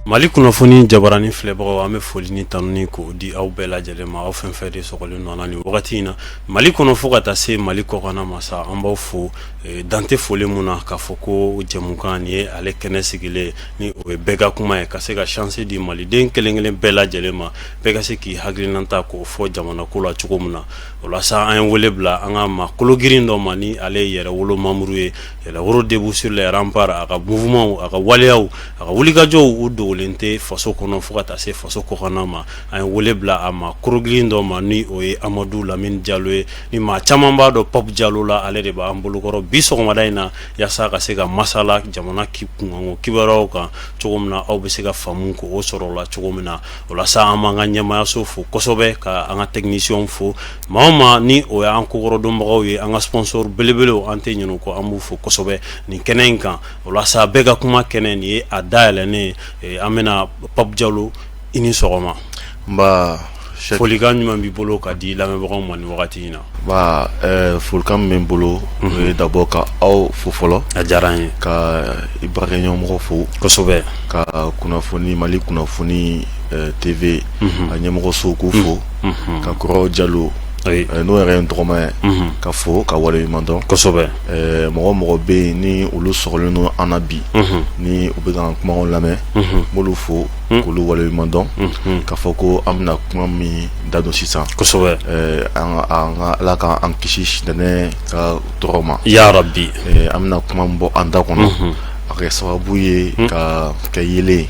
Mali kunnafoni jabarani filɛbagaw an bɛ foli ni tanuni k'o di aw bɛɛ lajɛlen ma aw fɛn fɛn de sɔgɔlen nɔ ni wagati in na Mali kɔnɔ fo ka taa se Mali kɔkan ma sa an b'aw fo dante foli mun na k'a fɔ ko jɛmukan ni ye ale kɛnɛ sigilen ni o ye bɛɛ ka kuma ye ka se ka chance di maliden kelen-kelen bɛɛ lajɛlen ma bɛɛ ka se k'i hakilinata k'o fɔ jamana ko la cogo min na o la sa an ye wele bila an ka makolo girin dɔ ma ni ale yɛrɛ wolo mamuru ye yɛrɛwolo debout sur les remparts a ka mouvement a ka waleyaw a ka wulikajɔw u dogolen tɛ faso kɔnɔ fo ka taa se faso kɔkanna ma an ye wele bila a ma korogirin dɔ ma ni o ye Amadou Lamine Diallo ye ni maa caman b'a dɔn Pop Diallo la ale de b'an bolokɔrɔ bi sɔgɔmada in na yaasa ka se ka masala jamana kunkanko kibaruyaw kan cogo min na aw bɛ se ka faamu k'o sɔrɔ o la cogo min na o la sa an b'an ka ɲɛmaayaso fo kosɛbɛ ka an ka technicien fo maa o maa ni o y'an kokɔrɔdɔnbagaw ye an ka sponsor belebelew an tɛ ɲinɛ o kɔ an b'u fo kosɛbɛ nin kɛnɛ in kan o la sa bɛɛ ka kuma kɛnɛ nin ye a dayɛlɛnnen an bɛna Pop Diallo i ni sɔgɔma folikan ɲuman b'i bolo ka di lamɛnbagaw ma nin wagati in na folikan min bɛ n bolo o ye d'abord ka aw fo fɔlɔ a diyara an ye ka i baarakɛɲɔgɔnmɔgɔ fo kosɛbɛ ka kunnafoni Mali kunnafoni TV a ɲɛmɔgɔso k'u fo ka kɔrɔ Diallo n'o yɛrɛ ye n tɔgɔma ye ka fo ka waleɲuman dɔn kosɛbɛ mɔgɔ mɔgɔ bɛ yen ni olu sɔgɔlen don an na bi ni u bɛ ka kumaw lamɛn m'olu fo k'olu waleɲuman dɔn ka fɔ ko an bɛna kuma min da don sisan kosɛbɛ an ka Ala k'an kisi sitanɛ ka tɔɔrɔ ma ya rabi an bɛna kuma min bɔ an da kɔnɔ a kɛ sababu ye ka kɛ yelen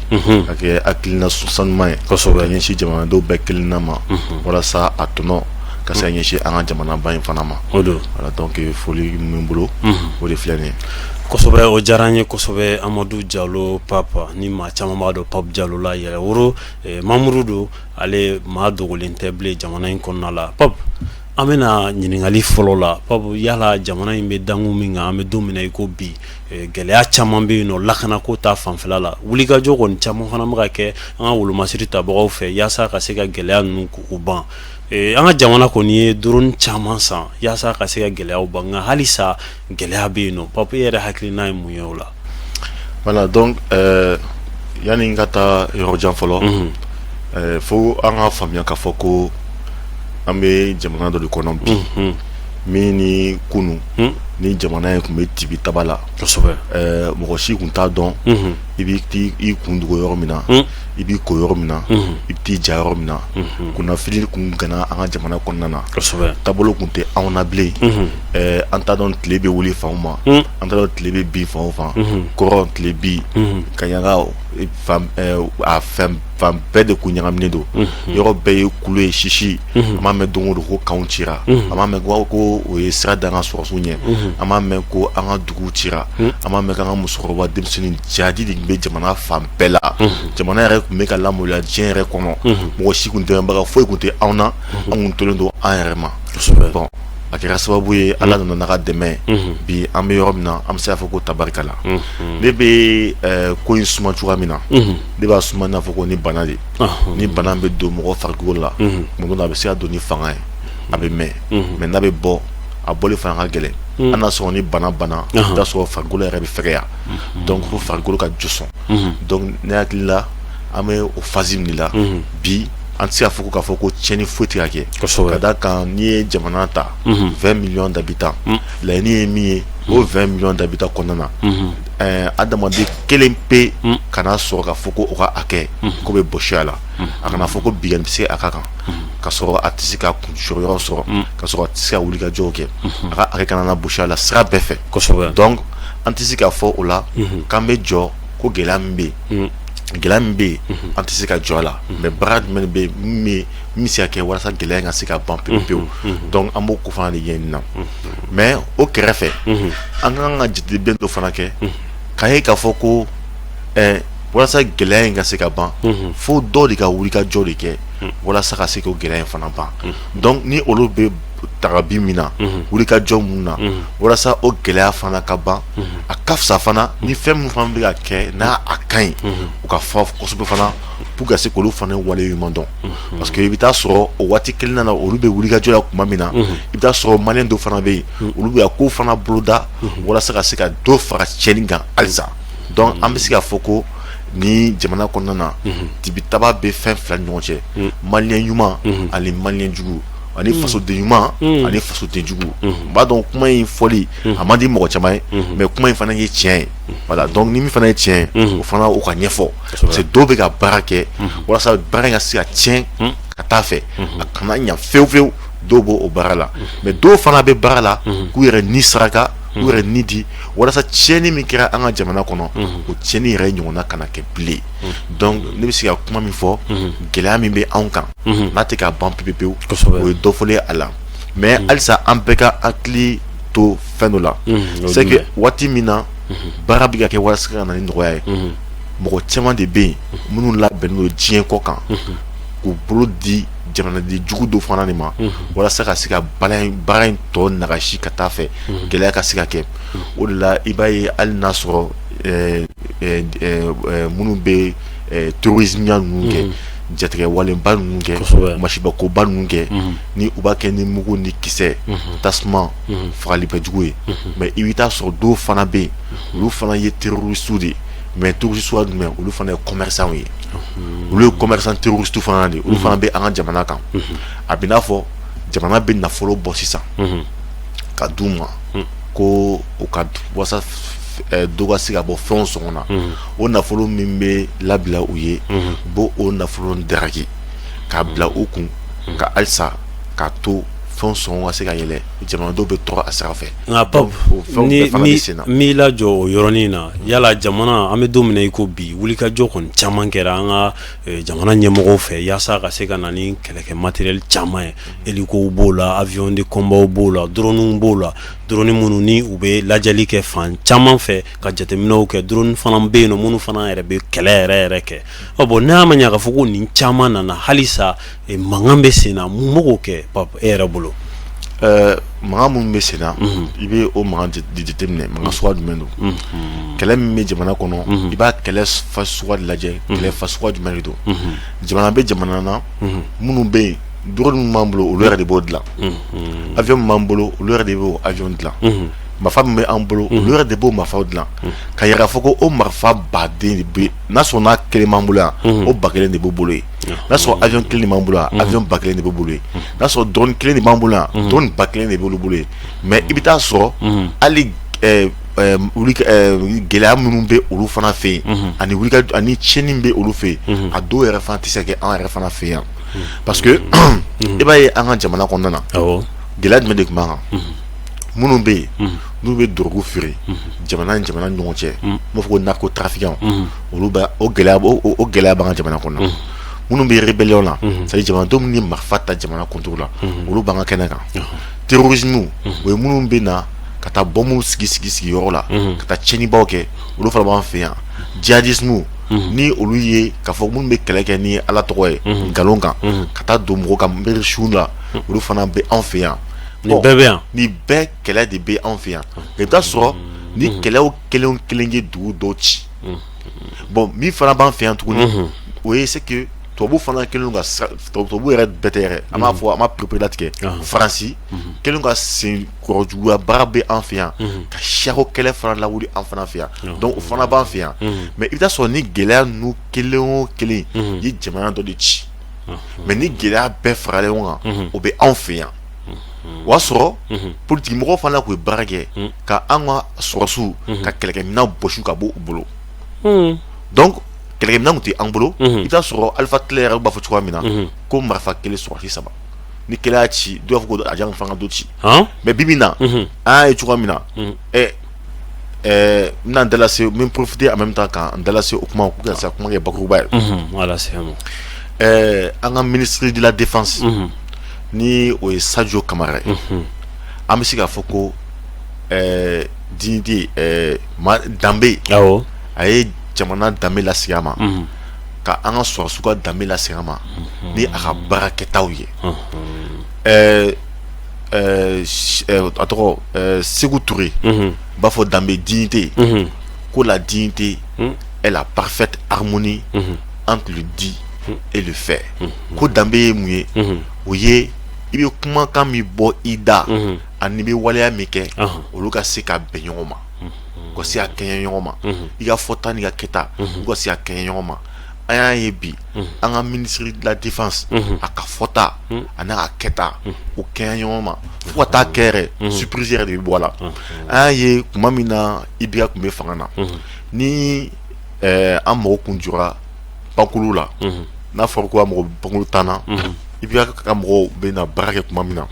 ka kɛ hakilina sanuman ye kosɛbɛ ka ɲɛsin jamanadenw bɛɛ kelenna ma walasa a tɔnɔ ka se ɲɛsin an ka jamanaba in fana ma voilà donc foli min bolo o de filɛ nin ye kosɛbɛ o diyara an ye kosɛbɛ Amadou Diallo Papa ni maa caman b'a dɔn Pop Diallo la yɛrɛworo mamuru don ale maa dogolen tɛ bilen jamana in kɔnɔna la Pop an bɛna ɲininkali fɔlɔ la Pop yala jamana in bɛ dangu min kan an bɛ don min na i ko bi gɛlɛya caman bɛ yen nɔ lakanako ta fanfɛla la wulikajɔ kɔni caman fana bɛ ka kɛ an ka wolomasiri tabagaw fɛ yaasa ka se ka gɛlɛya ninnu k'u ban an ka jamana kɔni ye drone caman san yaasa ka se ka gɛlɛyaw ban nka halisa gɛlɛya bɛ yen nɔ Papa e yɛrɛ hakilina ye mun ye o la voilà donc yanni n ka taa yɔrɔ jan fɔlɔ fo an ka faamuya k'a fɔ ko an bɛ jamana dɔ de kɔnɔ bi min ni kunu ni jamana in tun bɛ tibi taba la kosɛbɛ mɔgɔ si tun t'a dɔn i b'i kun dogo yɔrɔ min na i b'i ko yɔrɔ min na i bɛ t'i ja yɔrɔ min na kunnafili kun gana an ka jamana kɔnɔna na kosɛbɛ taabolo kun tɛ anw na bilen an t'a dɔn tile bɛ wuli fan o ma an t'a dɔn tile bɛ bin fan o fan kɔrɔ tile bin kaɲaga a fan bɛɛ de kun ɲagaminen don yɔrɔ bɛɛ ye kulu ye sisi an b'a mɛn don o don ko kanw cira an b'a mɛn ko o ye sira da an ka sɔrɔsiw ɲɛ an b'a mɛn ko an ka duguw cira an b'a mɛn k'an ka musokɔrɔba denmisɛnnin jadi de bɛ jamana fan bɛɛ la jamana yɛrɛ tun bɛ ka lamaloya diɲɛ yɛrɛ kɔnɔ mɔgɔ si kun dɛmɛbaga foyi kun tɛ anw na an kun tolen don an yɛrɛ ma bon a kɛra sababu ye Ala nana n'a ka dɛmɛ bi an bɛ yɔrɔ min na an bɛ se k'a fɔ ko tabarikala ne bɛ ko in suma cogoya min na ne b'a suma i n'a fɔ ko ni bana de ni bana bɛ don mɔgɔ farikolo la tuma dɔ la a bɛ se ka don ni fanga ye a bɛ mɛn mais n'a bɛ bɔ a bɔli fana ka gɛlɛn an n'a sɔrɔ ni bana i t'a sɔrɔ farikolo yɛrɛ bɛ fɛgɛya donc fo farikolo ka jɔsɔn donc ne hakili la an bɛ o phase min de la bi an tɛ se k'a fɔ k'a fɔ ko tiɲɛni foyi tɛ ka kɛ ka d'a kan n'i ye jamana ta 20 millions d'habitants laɲini ye min ye o 20 millions d'habitants kɔnɔna na adamaden kelen pe kana sɔrɔ k'a fɔ ko o ka hakɛ ko bɛ bɔsi a la a kana fɔ ko bigani bɛ se a ka kan ka sɔrɔ a tɛ se ka kunsɔrɔ yɔrɔ sɔrɔ ka sɔrɔ a tɛ se ka wulikajɔw kɛ a ka hakɛ kana na bɔsi a la sira bɛɛ fɛ donc an tɛ se k'a fɔ o la k'an bɛ jɔ ko gɛlɛya min bɛ yen gɛlɛya min bɛ yen an tɛ se ka jɔ a la mais baara jumɛn bɛ yen min bɛ se ka kɛ walasa gɛlɛya in ka se ka ban pewu pewu donc an b'o ko fana de ɲɛɲini na mais o kɛrɛfɛ an kan ka jateminɛ dɔ fana kɛ k'a ye k'a fɔ ko walasa gɛlɛya in ka se ka ban fo dɔw de ka wulikajɔ de kɛ walasa ka se k'o gɛlɛya in fana ban donc ni olu bɛ taga bi min na wulikajɔ mun na walasa o gɛlɛya fana ka ban a ka fisa fana ni fɛn min fana bɛ ka kɛ n'a a ka ɲi u ka fɔ kosɛbɛ fana pour ka se k'olu fana waleɲuman dɔn parce que i bɛ taa sɔrɔ o waati kelen na olu bɛ wulikajɔ la tuma min na i bɛ taa sɔrɔ maliyɛn dɔw fana bɛ yen olu bɛ ka ko fana boloda walasa ka se ka dɔ fara tiɲɛni kan halisa donc an bɛ se ka fɔ ko ni jamana kɔnɔna na tibitaba bɛ fɛn fila ɲɔgɔn cɛ maliyɛn ɲuman ani maliyɛn jugu ani fasoden ɲuman ani fasoden jugu b'a dɔn kuma in fɔli a man di mɔgɔ caman ye mais kuma in fana ye tiɲɛ ye voilà donc ni min fana ye tiɲɛ o fana o ka ɲɛfɔ parce que dɔw bɛ ka baara kɛ walasa baara in ka se ka tiɲɛ ka taa fɛ a kana ɲa fewu fewu dɔw b'o o baara la mais dɔw fana bɛ baara la k'u yɛrɛ ni saraka k'u yɛrɛ ni di walasa tiɲɛni min kɛra an ka jamana kɔnɔ o tiɲɛni yɛrɛ ɲɔgɔnna kana kɛ bilen donc ne bɛ se ka kuma min fɔ gɛlɛya min bɛ anw kan n'a tɛ ka ban pewu pewu o ye dɔ fɔlen a la mais halisa an bɛɛ ka hakili to fɛn dɔ la c'est que waati min na baara bɛ ka kɛ walasa ka na ni nɔgɔya ye mɔgɔ caman de bɛ yen minnu labɛnnen don diɲɛ kɔ kan k'u bolo di jamanaden jugu dɔ fana de ma walasa ka se ka baara in tɔ nagasi ka taa fɛ gɛlɛya ka se ka kɛ o de la i b'a ye hali n'a sɔrɔ minnu bɛ terrorisme ninnu kɛ jatigɛ walenba ninnu kɛ masibakoba ninnu kɛ ni u b'a kɛ ni mugu ni kisɛ tasuma fagali bɛjugu ye mais i bɛ taa sɔrɔ dɔw fana bɛ yen olu fana ye terroriste de ye mais terroriste jumɛn olu fana ye commerçant ye olu ye commerçant terroriste fana de olu fana bɛ an ka jamana kan a bɛ n'a fɔ jamana bɛ nafolo bɔ sisan ka d'u ma ko u ka walasa dɔ ka se ka bɔ fɛnw sɔngɔ na o nafolo min bɛ labila u ye u b'o o nafolo daraki k'a bila u kun ka halisa k'a to fɛn sɔngɔ ka se ka yɛlɛ jamanadenw bɛ tɔgɔ a sira fɛ nka Pape n'i lajɔ o yɔrɔnin na yala jamana an bɛ don min na i ko bi wulikajɔ kɔni caman kɛra an ka jamana ɲɛmɔgɔw fɛ yaasa ka se ka na ni kɛlɛkɛ matériel caman ye hélicow b'o la avion de combat b'o la drone b'o la drone minnu ni u bɛ lajɛli kɛ fan caman fɛ ka jateminɛw kɛ drone fana bɛ yen nɔ minnu fana yɛrɛ bɛ kɛlɛ yɛrɛ kɛ bon n'a ma ɲɛ k'a fɔ ko nin caman nana halisa mankan bɛ sen na mun b'o k'o kɛ Pape e yɛrɛ bolo mankan mun bɛ sen na i bɛ o mankan de jateminɛ mankan suguya jumɛn don kɛlɛ min bɛ jamana kɔnɔ i b'a kɛlɛ fasuguya de lajɛ kɛlɛ fasuguya jumɛn de don jamana bɛ jamana na minnu bɛ yen drone min b'an bolo olu yɛrɛ de b'o dilan avion min b'an bolo olu yɛrɛ de b'o avion dilan marifa min bɛ an bolo olu yɛrɛ de b'o marifaw dilan ka yira k'a fɔ ko o marifa baden de bɛ n'a sɔrɔ n'a kelen b'an bolo yan o ba kelen de b'o bolo yen n'a sɔrɔ avion kelen de b'an bolo yan avion ba kelen de b'o bolo yen n'a sɔrɔ drone kelen de b'an bolo yan drone ba kelen de b'olu bolo yen mais i bɛ taa sɔrɔ hali gɛlɛya minnu bɛ olu fana fɛ yen ani tiɲɛni bɛ olu fɛ yen a dɔw yɛrɛ fana tɛ se ka kɛ an yɛrɛ fana fɛ yan parce que i b'a ye an ka jamana kɔnɔna na gɛlɛya jumɛn de tun b'an kan minnu bɛ yen n'u bɛ dɔrɔgu feere jamana ni jamana ɲɔgɔn cɛ n b'a fɔ ko narcotrafiquants olu bɛ o gɛlɛya b'an ka jamana kɔnɔ minnu bɛ rébellion na c'est à dire jamanadenw minnu ye marifa ta jamana contrôle la olu b'an ka kɛnɛ kan terrorisme o ye minnu bɛ na ka taa bɔnmu sigi yɔrɔ la ka taa tiɲɛnibaw kɛ olu fana b'an fɛ yan djihadisme ni olu ye k'a fɔ minnu bɛ kɛlɛ kɛ ni ala tɔgɔ ye nkalon kan ka taa don mɔgɔ ka mbɛri su la olu fana bɛ an fɛ yan nin bɛɛ bɛ yan nin bɛɛ kɛlɛ de bɛ an fɛ yan i bɛ taa sɔrɔ ni kɛlɛw kelen kelen ye dugu dɔw ci bon min fana b'an fɛ yan tuguni o ye c'est que tubabu fana kelen ka tubabu yɛrɛ bɛɛ tɛ yɛrɛ an b'a fɔ an b'a perepere latigɛ faransi kelen ka sen kɔrɔjuguya baara bɛ an fɛ yan ka siyako kɛlɛ fana lawuli an fana fɛ yan donc o fana b'an fɛ yan mais i bɛ taa sɔrɔ ni gɛlɛya ninnu kelen o kelen ye jamana dɔ de ci mais ni gɛlɛya bɛɛ faralen ɲɔgɔn kan o bɛ anw fɛ yan o y'a sɔrɔ politikimɔgɔw fana tun ye baara kɛ ka an ka sɔrɔsiw ka kɛlɛkɛminɛn bɔsi ka bɔ u bolo donc kɛlɛkɛminɛn tun tɛ an bolo i bɛ taa sɔrɔ Alifa Tilɛ yɛrɛ b'a fɔ cogoya min na ko marifa kelen sɔrɔsi saba ni kɛlɛ y'a ci dɔw b'a fɔ ko a jɛn fanga dɔ ci mais bi min na an y'a ye cogoya min na n bɛna n dalase n bɛ profiter en même temps ka n dalase o kuma ko ka se ka kuma kɛ bakuruba ye an ka ministre de la défense ni o ye Sadio Kamara ye an bɛ se k'a fɔ ko dignité danbe a ye jamana danbe lasegin a ma ka an ka sɔrɔsiw ka danbe lasegin a ma ni a ka baarakɛtaw ye a tɔgɔ Sékou Touré b'a fɔ danbe dignité ko la dignité est la parfaite harmonie entre le dit et le fait ko danbe ye mun ye o ye i bɛ kumakan min bɔ i da ani bɛ waleya min kɛ olu ka se ka bɛn ɲɔgɔn ma ko si a kɛɲɛ ɲɔgɔn ma i ka fɔta ni ka kɛta ko si a kɛɲɛ ɲɔgɔn ma an y'a ye bi an ka ministre de la défense a ka fɔta ani a kɛta o kɛɲɛ ɲɔgɔn ma fo ka taa kɛ yɛrɛ surprise yɛrɛ de bɛ bɔ a la an y'a ye kuma min na IBK kun bɛ fanga na ni an mɔgɔ kun jɔra bankulu la n'a fɔra ko a mɔgɔ bankulu tan na IBK ka mɔgɔw bɛ na baara kɛ kuma min na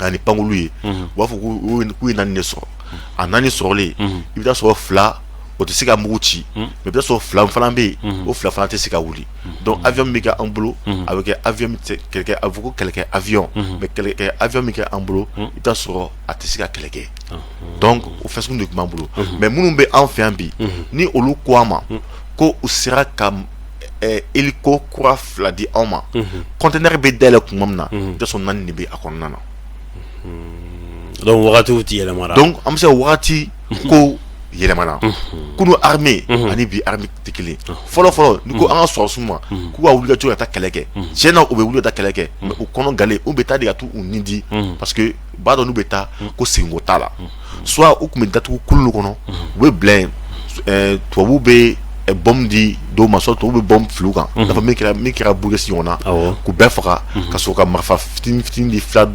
ani pankulu ye u b'a fɔ k'u ye naani de sɔrɔ a naani sɔrɔlen i bɛ taa sɔrɔ fila o tɛ se ka mugu ci mais i bɛ taa sɔrɔ fila fana bɛ yen o fila fana tɛ se ka wuli donc avion min bɛ kɛ an bolo a bɛ kɛ avion min tɛ kɛlɛkɛ a bɛ fɔ ko kɛlɛkɛ avion mais kɛlɛkɛ avion min kɛ an bolo i bɛ taa sɔrɔ a tɛ se ka kɛlɛ kɛ donc o fɛn sugu de tun b'an bolo mais minnu bɛ an fɛ yan bi ni olu ko an ma ko u sera ka hélico kura fila di anw ma conteneur bɛ dayɛlɛ kuma min na i bɛ taa sɔrɔ naani de bɛ a kɔnɔna na. donc wagatiw ti yɛlɛmara donc an bɛ se wagati ko yɛlɛmana kunu armée ani bi armée tɛ kelen fɔlɔ ni ko an ka sɔrɔsiw ma k'u ka wuli ka jɔ ka taa kɛlɛ kɛ tiɲɛ na u bɛ wuli ka taa kɛlɛ kɛ mais u kɔnɔ gale u bɛ taa de ka t'u ni di parce que b'a dɔn n'u bɛ taa ko seginko t'a la soit u tun bɛ datugu kulu kɔnɔ u bɛ bila yen tubabuw bɛ bombe di dɔw ma soit tubabuw bɛ bombe fili u kan i n'a fɔ min kɛra Burkina ɲɔgɔn na k'u bɛɛ faga ka sɔrɔ ka marifa fitinin di fila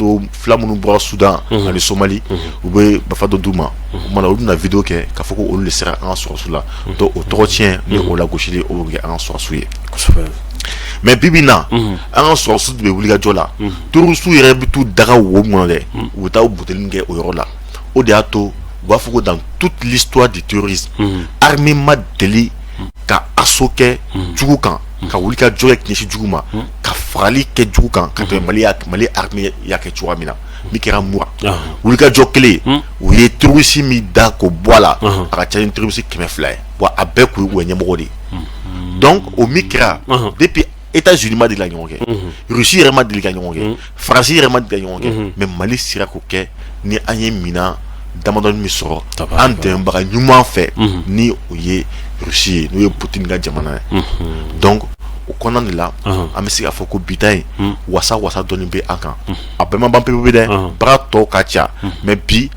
minnu bɔra Sudan ani Somali u bɛ marifa dɔ d'u ma o kumana olu bɛna vidéo kɛ k'a fɔ ko olu de sera an ka sɔrɔsiw la donc o tɔgɔ tiɲɛ ni o lagosili o bɛ kɛ an ka sɔrɔsiw ye mais bibi na an ka sɔrɔsiw de bɛ wuli ka jɔ la terroristes yɛrɛ bɛ t'u daga wo min kɔnɔ dɛ u bɛ taa u buteli kɛ o yɔrɔ la o de y'a to u b'a fɔ ko dans toute l'histoire du terrorisme armée ma deli ka aso kɛ jugu kan ka wuli ka jɔ kɛ ɲɛsin jugu ma ka fagali kɛ jugu kan ka tɛmɛ Mali armée y'a kɛ cogoya min na min kɛra Mura wuli ka jɔ kelen u ye terroriste min da k'o bɔ a la a ka ca ni terroriste 200 ye wa a bɛɛ kun ye ɲɛmɔgɔ de ye donc o min kɛra depuis États-Unis ma deli ka ɲɔgɔn kɛ Russie yɛrɛ ma deli ka ɲɔgɔn kɛ Faransi yɛrɛ ma deli ka ɲɔgɔn kɛ mais Mali sera k'o kɛ ni an ye minan damadɔni min sɔrɔ an dɛmɛbaga ɲuman fɛ ni o ye Russie ye n'o ye Poutine ka jamana ye donc o kɔnɔna de la an bɛ se k'a fɔ ko bita in wasa dɔɔni bɛ an kan a bɛɛ ma ban pewu dɛ baara tɔ ka ca mais bi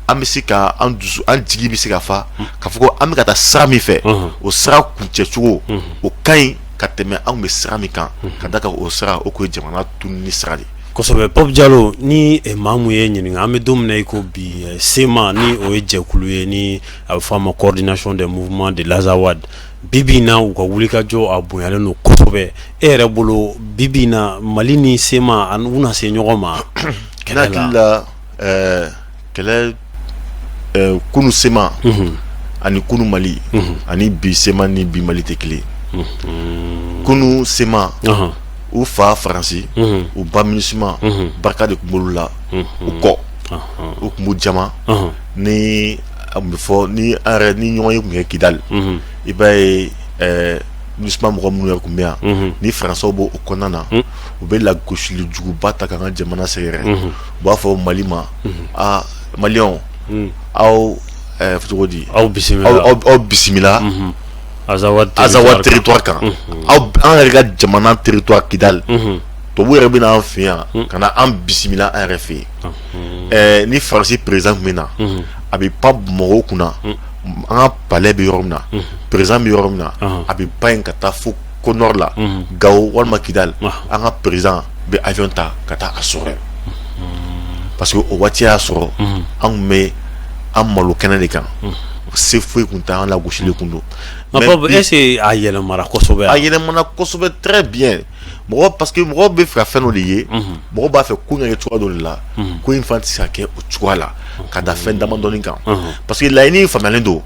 an bɛ se ka an jigi bɛ se ka fa k'a fɔ ko an bɛ ka taa sira min fɛ o sira kuncɛ cogo o ka ɲi ka tɛmɛ an kun bɛ sira min kan ka da kan o sira o kun ye jamana tununi sira de ye. kosɛbɛ Pop Jalo ni maa mun ye ɲininka an bɛ don min na i ko bi SEMA ni o ye jɛkulu ye ni a bɛ fɔ a ma coordination des mouvements de l'Azawad bibi in na u ka wulikajɔ a bonyalen don kosɛbɛ e yɛrɛ bolo bibi in na Mali ni SEMA u na se ɲɔgɔn ma kɛlɛ la kɛlɛ kunu SEMA ani kunu Mali ani bi SEMA ni bi Mali tɛ kelen kunu SEMA u fa Faransi u ba MINUSMA barika de tun b'olu la u kɔ u tun b'u jama ni a tun bɛ fɔ ni ɲɔgɔn ye tun kɛ Kidali i b'a ye MINUSMA mɔgɔ minnu yɛrɛ tun bɛ yan ni Faransɛw b'o kɔnɔna na u bɛ lagosili juguba ta k'an ka jamana sɛgɛrɛ u b'a fɔ Mali ma Maliyɛnw aw cogo di aw bisimila Azawad territoire kan an yɛrɛ ka jamana territoire Kidali tubabu yɛrɛ bɛna an fɛ yan ka na an bisimila an yɛrɛ fɛ yen ni Faransi président tun bɛ na a bɛ pan mɔgɔw kunna an ka palais bɛ yɔrɔ min na président bɛ yɔrɔ min na a bɛ pan yen ka taa fo ko nord la Gao walima Kidali an ka président bɛ avion ta ka taa a sɔrɔ parce que o waati y'a sɔrɔ an tun bɛ an malo kɛnɛ de kan se foyi kun tɛ an lagosili kun don. mais est-ce que a yɛlɛmara kosɛbɛ a yɛlɛmana kosɛbɛ très bien parce que mɔgɔ bɛ fɛ ka fɛn dɔ de ye mɔgɔ b'a fɛ ko ɲɛ kɛ cogoya dɔ de la ko in fana tɛ se ka kɛ o cogoya la ka da fɛn damadɔni kan parce que laɲini faamuyalen don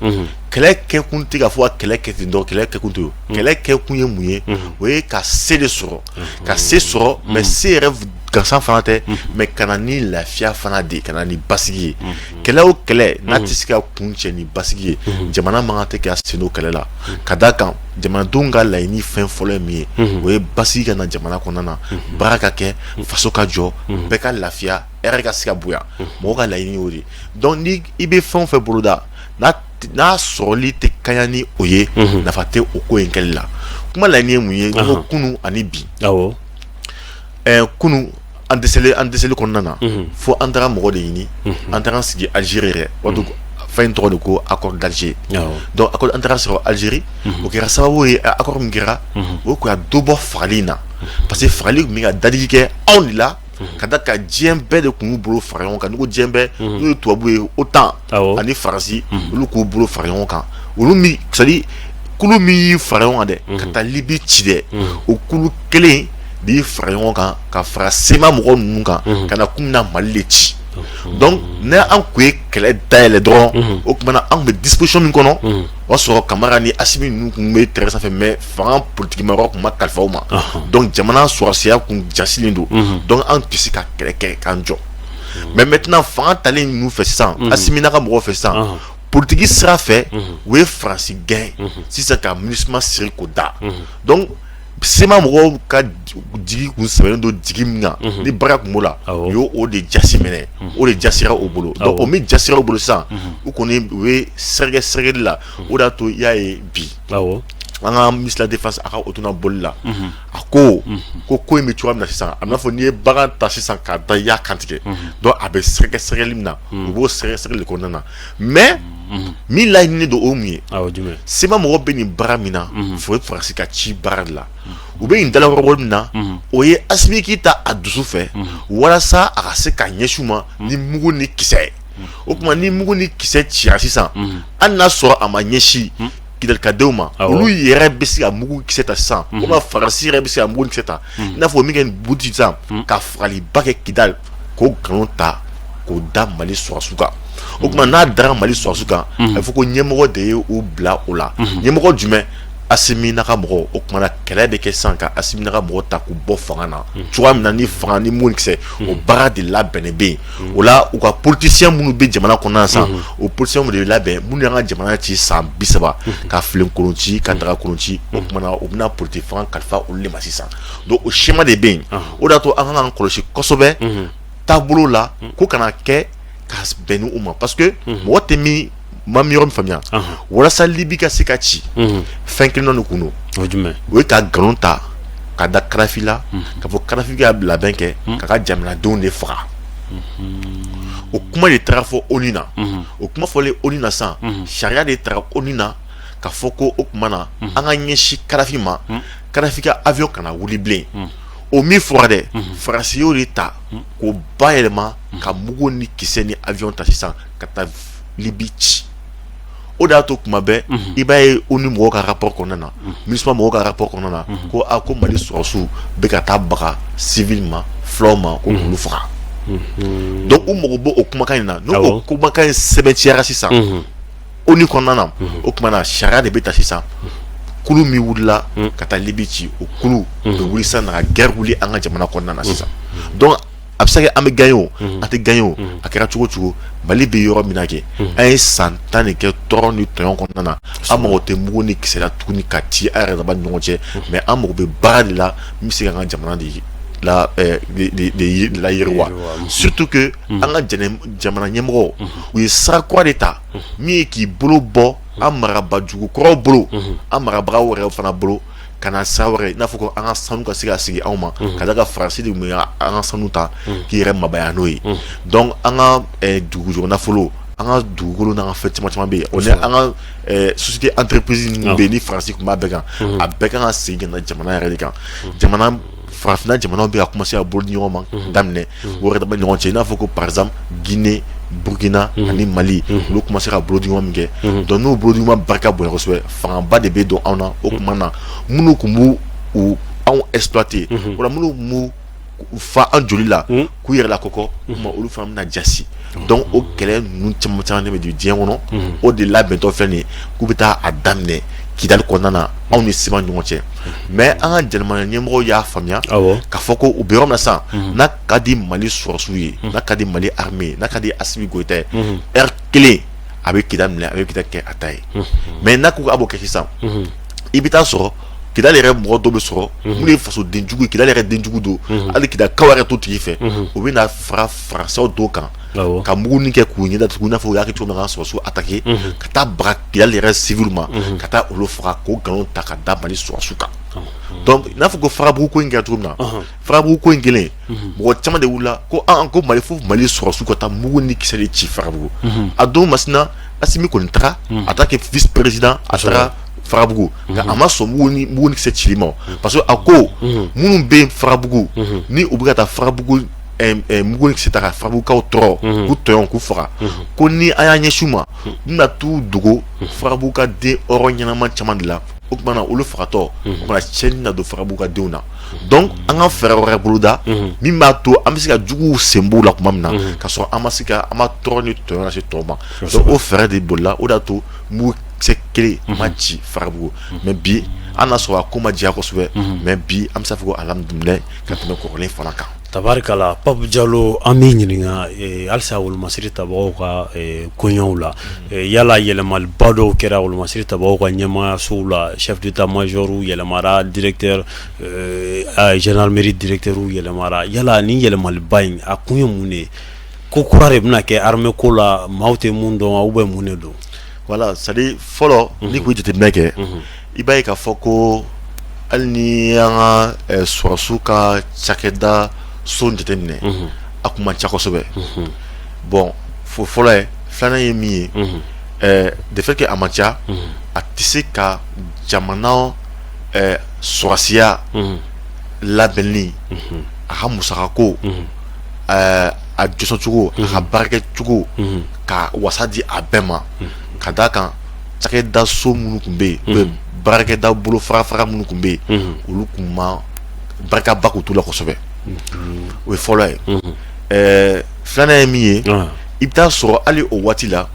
kɛlɛ kɛkun tɛ ka fɔ ka kɛlɛ kɛ ten dɔrɔn kɛlɛ kɛkun tɛ o kɛlɛ kɛkun ye mun ye o ye ka se de sɔrɔ ka se sɔrɔ mais se yɛrɛ gansan fana tɛ mais ka na ni lafiya fana de ka na ni basigi ye kɛlɛ o kɛlɛ n'a tɛ se ka kun cɛ ni basigi ye jamana man kan tɛ ka sen o kɛlɛ la ka da kan jamanadenw ka laɲini fɛn fɔlɔ ye min ye o ye basigi ka na jamana kɔnɔna na baara ka kɛ faso ka jɔ bɛɛ ka lafiya hɛrɛ ka se ka bonya mɔgɔ ka laɲini y'o de donc ni i bɛ fɛn o fɛn boloda n'a sɔrɔli tɛ kaɲa ni o ye nafa tɛ o ko in kɛli la kuma laɲini ye mun ye ko kunu ani bi kunu an dɛsɛli kɔnɔna na fo an taara mɔgɔ de ɲini an taara sigi Algérie yɛrɛ waati fin de ko accord d'Alger donc accord international Algérie o kɛra sababu ye accord min kɛra o ko ya dobo faralina parce que farali min ka dadigi kɛ anw de la ka da ka diɲɛ bɛɛ de kun bolo fara ɲɔgɔn kan ni ko diɲɛ bɛɛ n'o ye tubabu ye OTAN ani Faransi olu k'u bolo fara ɲɔgɔn kan olu min c'est à dire kulu min fara ɲɔgɔn kan dɛ ka taa Libi ci dɛ o kulu kelen de fara ɲɔgɔn kan ka fara sema mɔgɔ ninnu kan ka na kun na Mali le ci donc ne an kun ye kɛlɛ dayɛlɛ dɔrɔn o tuma na an kun bɛ disposition min kɔnɔ o y'a sɔrɔ Kamara ni Asimi ninnu kun bɛ terrain sanfɛ mais fanga politique ma yɔrɔ kun ma kalifa o ma donc jamana sɔrɔsiya kun jasilen don donc an tɛ se ka kɛlɛ kɛ k'an jɔ mais maintenant fanga talen ninnu fɛ sisan Asimi n'a ka mɔgɔw fɛ sisan politique sira fɛ o ye Faransi gɛn sisan ka MINUSMA siri k'o da donc sema mɔgɔw ka jigi kun sɛbɛnnen don jigi min kan ni baara kun b'o la u y'o o de jasi minɛ o de jasira o bolo donc o min jasira o bolo sisan u kɔni u ye sɛrɛgɛli la o de y'a to i y'a ye bi an ka ministre de la défense a ka autonomie boli la a ko in bɛ cogoya min na sisan a bɛna fɔ n'i ye bagan ta sisan k'a da i y'a kantigɛ donc a bɛ sɛrɛgɛli min na u b'o sɛrɛgɛli de kɔnɔna na mais min laɲini don o mun ye sema mɔgɔ bɛ nin baara min na fo Faransi ka ci baara de la u bɛ nin dalakɔrɔ min na o ye Asimi k'i ta a dusu fɛ walasa a ka se ka ɲɛsin ma ni mugu ni kisɛ ye o tuma ni mugu ni kisɛ cira sisan hali n'a sɔrɔ a ma ɲɛsin kidalikadenw ma olu yɛrɛ bɛ se ka mugu kisɛ ta sisan o ma Faransi yɛrɛ bɛ se ka mugu kisɛ ta i n'a fɔ min kɛ Buti sisan ka fagaliba kɛ Kidali k'o nkalon ta k'o da Mali sɔrɔsiw kan o tuma n'a dara Mali sɔrɔsiw kan a bɛ fɔ ko ɲɛmɔgɔ de ye u bila o la ɲɛmɔgɔ jumɛn Asimi n'a ka mɔgɔ o tuma na kɛlɛ bɛ kɛ sisan ka Asimi n'a ka mɔgɔ ta k'u bɔ fanga na cogoya min na ni fanga ni mugu kisɛ o baara de labɛnnen bɛ yen o la u ka politisiyɛn minnu bɛ jamana kɔnɔna na sisan o politisiyɛnw de labɛn minnu y'an ka jamana ci san 30 ka filenkolon ci ka daga kolon ci o tuma na o bɛna politique fanga kalifa olu de ma sisan donc o schéma de bɛ yen o de y'a to an kan k'an kɔlɔsi kosɛbɛ taabolo la ko kana kɛ ka bɛn ni u ma parce que mɔgɔ tɛ min ma mi yɔrɔ min faamuya walasa Libi ka se ka ci fɛn kelen dɔ de kun don o ye ka nkalon ta ka da Kadafi la ka fɔ Kadafi ka labɛn kɛ ka ka jamanadenw de faga o kuma de taara fɔ ONU na o kuma fɔlen ONU na sisan sariya de taara ONU na ka fɔ ko o kuma na an ka ɲɛsin Kadafi ma Kadafi ka avion kana wuli bilen o min fɔra dɛ Faransi y'o de ta k'o bayɛlɛma ka mugu ni kisɛ ni avion ta sisan ka taa Libi ci o de y'a to kuma bɛɛ i b'a ye ONU mɔgɔw ka rapport kɔnɔna na MINUSMA mɔgɔw ka rapport kɔnɔna na ko Mali sɔrɔsiw bɛ ka taa baga civil ma fulaw ma ko k'olu faga donc u mago b'o o kumakan in na n'o kumakan in sɛbɛntiyara sisan ONU kɔnɔna na o tuma na sariya de bɛ ta sisan kulu min wulila ka taa Libi ci o kulu bɛ wuli sisan na ka guerre wuli an ka jamana kɔnɔna na sisan donc a bɛ se ka kɛ an bɛ gagner o an tɛ gagner o a kɛra cogo cogo Mali bɛ yɔrɔ min na kɛ an ye san 10 de kɛ tɔɔrɔ ni tɔɲɔn kɔnɔna na an mago tɛ mugu ni kisɛ la tuguni ka ci an yɛrɛ dama ni ɲɔgɔn cɛ mais an mago bɛ baara de la min bɛ se k'an ka jamana de la yiriwa surtout que an ka jamana ɲɛmɔgɔw u ye sira kura de ta min ye k'i bolo bɔ an marabajugu kɔrɔw bolo an marabaga wɛrɛw fana bolo ka na sira wɛrɛ i n'a fɔ ko an ka sanu ka se ka sigi anw ma ka da ka Faransi de kun an ka sanu ta k'i yɛrɛ mabaya n'o ye donc an ka dugujɔ nafolo an ka dugukolo n'an ka fɛn caman bɛ yen o ni an ka société entreprise ninnu bɛ yen ni Faransi kun b'a bɛɛ kan a bɛɛ kan ka segin ka na jamana yɛrɛ de kan jamana farafinna jamanaw bɛ ka commencer ka bolo di ɲɔgɔn ma daminɛ o yɛrɛ dama ni ɲɔgɔn cɛ i n'a fɔ ko par exemple Guinée Burkina ani Mali olu commencer ka bolo di ɲɔgɔn min kɛ donc n'o bolo di ɲɔgɔn barika bonya kosɛbɛ fangaba de bɛ don anw na o tuma na minnu kun b'u anw exploiter wala minnu b'u fa an joli la k'u yɛrɛ la kɔkɔ o tuma olu fana bɛna jasi donc o kɛlɛ ninnu caman de bɛ di diɲɛ kɔnɔ o de labɛntɔ filɛ nin ye k'u bɛ taa a daminɛ Kidali kɔnɔna na anw ni Sema ɲɔgɔn cɛ mais an ka jamana ɲɛmɔgɔw y'a faamuya k'a fɔ ko u bɛ yɔrɔ min na sisan n'a ka di Mali sɔrɔsiw ye n'a ka di Mali armée ye n'a ka di Asimi Goïta ye heure kelen a bɛ Kidali minɛ a bɛ Kidali kɛ a ta ye mais n'a ko k'a b'o kɛ sisan i bɛ taa sɔrɔ Kidali yɛrɛ mɔgɔ dɔw bɛ sɔrɔ minnu ye faso denjugu ye Kidali yɛrɛ denjugu don hali Kidalikaw yɛrɛ t'o tigi fɛ u bɛ na fara Faransɛw dɔw kan ka mugu ni kɛ k'u ɲɛ datugu i n'a fɔ u y'a kɛ cogo min na ka sɔrɔsiw attaquer ka taa baga Kidali yɛrɛ civil ma ka taa olu faga k'o nkalon ta ka da Mali sɔrɔsiw kan donc i n'a fɔ ko farabugu ko in kɛra cogo min na farabugu ko in kelen mɔgɔ caman de wulila ko ko Mali fo Mali sɔrɔsiw ka taa mugu ni kisɛ de ci farabugu a don masina Assimi Kontra, attaque vice-président, attaque Farabougou. Ama somu ni se chilimo. Parce que ako, munu be Farabougou, ni obligata Farabougou mugo ni setara Farabougou ka otro, ku toyon ku fara. Ko ni aya nyeshuma, na tu dugo Farabougou ka de oronyana man chamandla. Okmana olu farato, okmana chen na do Farabougou ka deuna. Donc anga frère buluda, mi mato amsika jugu sembo la kumamna, ka so amasika ama troni toyon na se toma. Donc o frère de bola, o dato mu c'est clé machi Farabougou mais bi ana so akoma dia ko sobe mais bi am sa fugo alhamdulillah katino ko le fanaka tabarikala Pap Diallo aminyinga alsa wol masiri tabaw ka konyawla yala yelemal bado kera wol masiri tabaw ka nyama soula chef d'état-major ou yelemara directeur gendarmerie directeur ou yelemara yala ni yelemal bayin akunyo mune ko kurare bna ke armée ko la mawte mundo ou be mune do. Voilà, c'est-à-dire, follow, ni quoi j'étais mec, il va y avoir foko, alni anga swasuka chakeda son j'étais né, akuma chakosobe. Bon, follow, flana yemi, de fait que amatia, a tissé ka jamana swasia la belni, a musarako, a joso chugo, a barke chugo, ka wasadi abema. Kadaka chake da so munu kumbe barake da bolo fara munu kumbe ulu kuma baraka baku tula kosobe we follow flana emiye ibta so ali o watila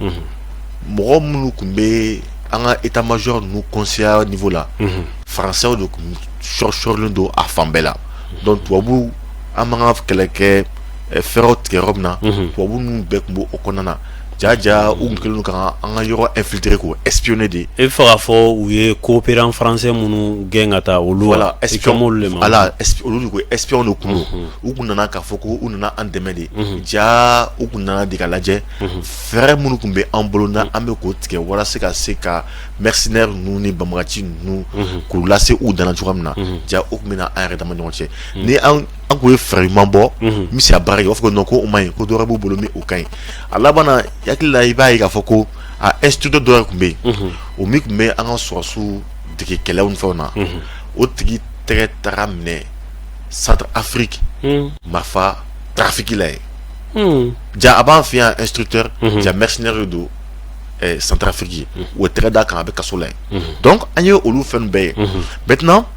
mo munu kumbe anga état major nous conseiller niveau là français de chor lundo a fambela donc wabu amanga keleke ferot kerobna wabu nu bekbo okonana Jaja ou nous avons yoro infiltré ko espionner de et fera fort ou est coopérant français munu gengata ou voilà espion ala espion no kuno ou kunana ka foko ou nana andemede ja ou kunana de kalaje frère munu kumbe ambolona ambe ko tike wala seka mercenaire nous ni bamrati nous ko lasse ou dans juramna ja ou mina arrêt dans mon ni an ko frère mambo misi abare of ko noko o mai ko dora bo bolomi o kan ala bana yakila iba ka foko a institut de kumbe o mi kumbe an so de ke kele un fona o tigi très tramne Centre Afrique mafa trafic là ja avant fait un instructeur ja mercenaire do Centre Afrique ou très d'accord avec Kasolé donc anyo olu fen be maintenant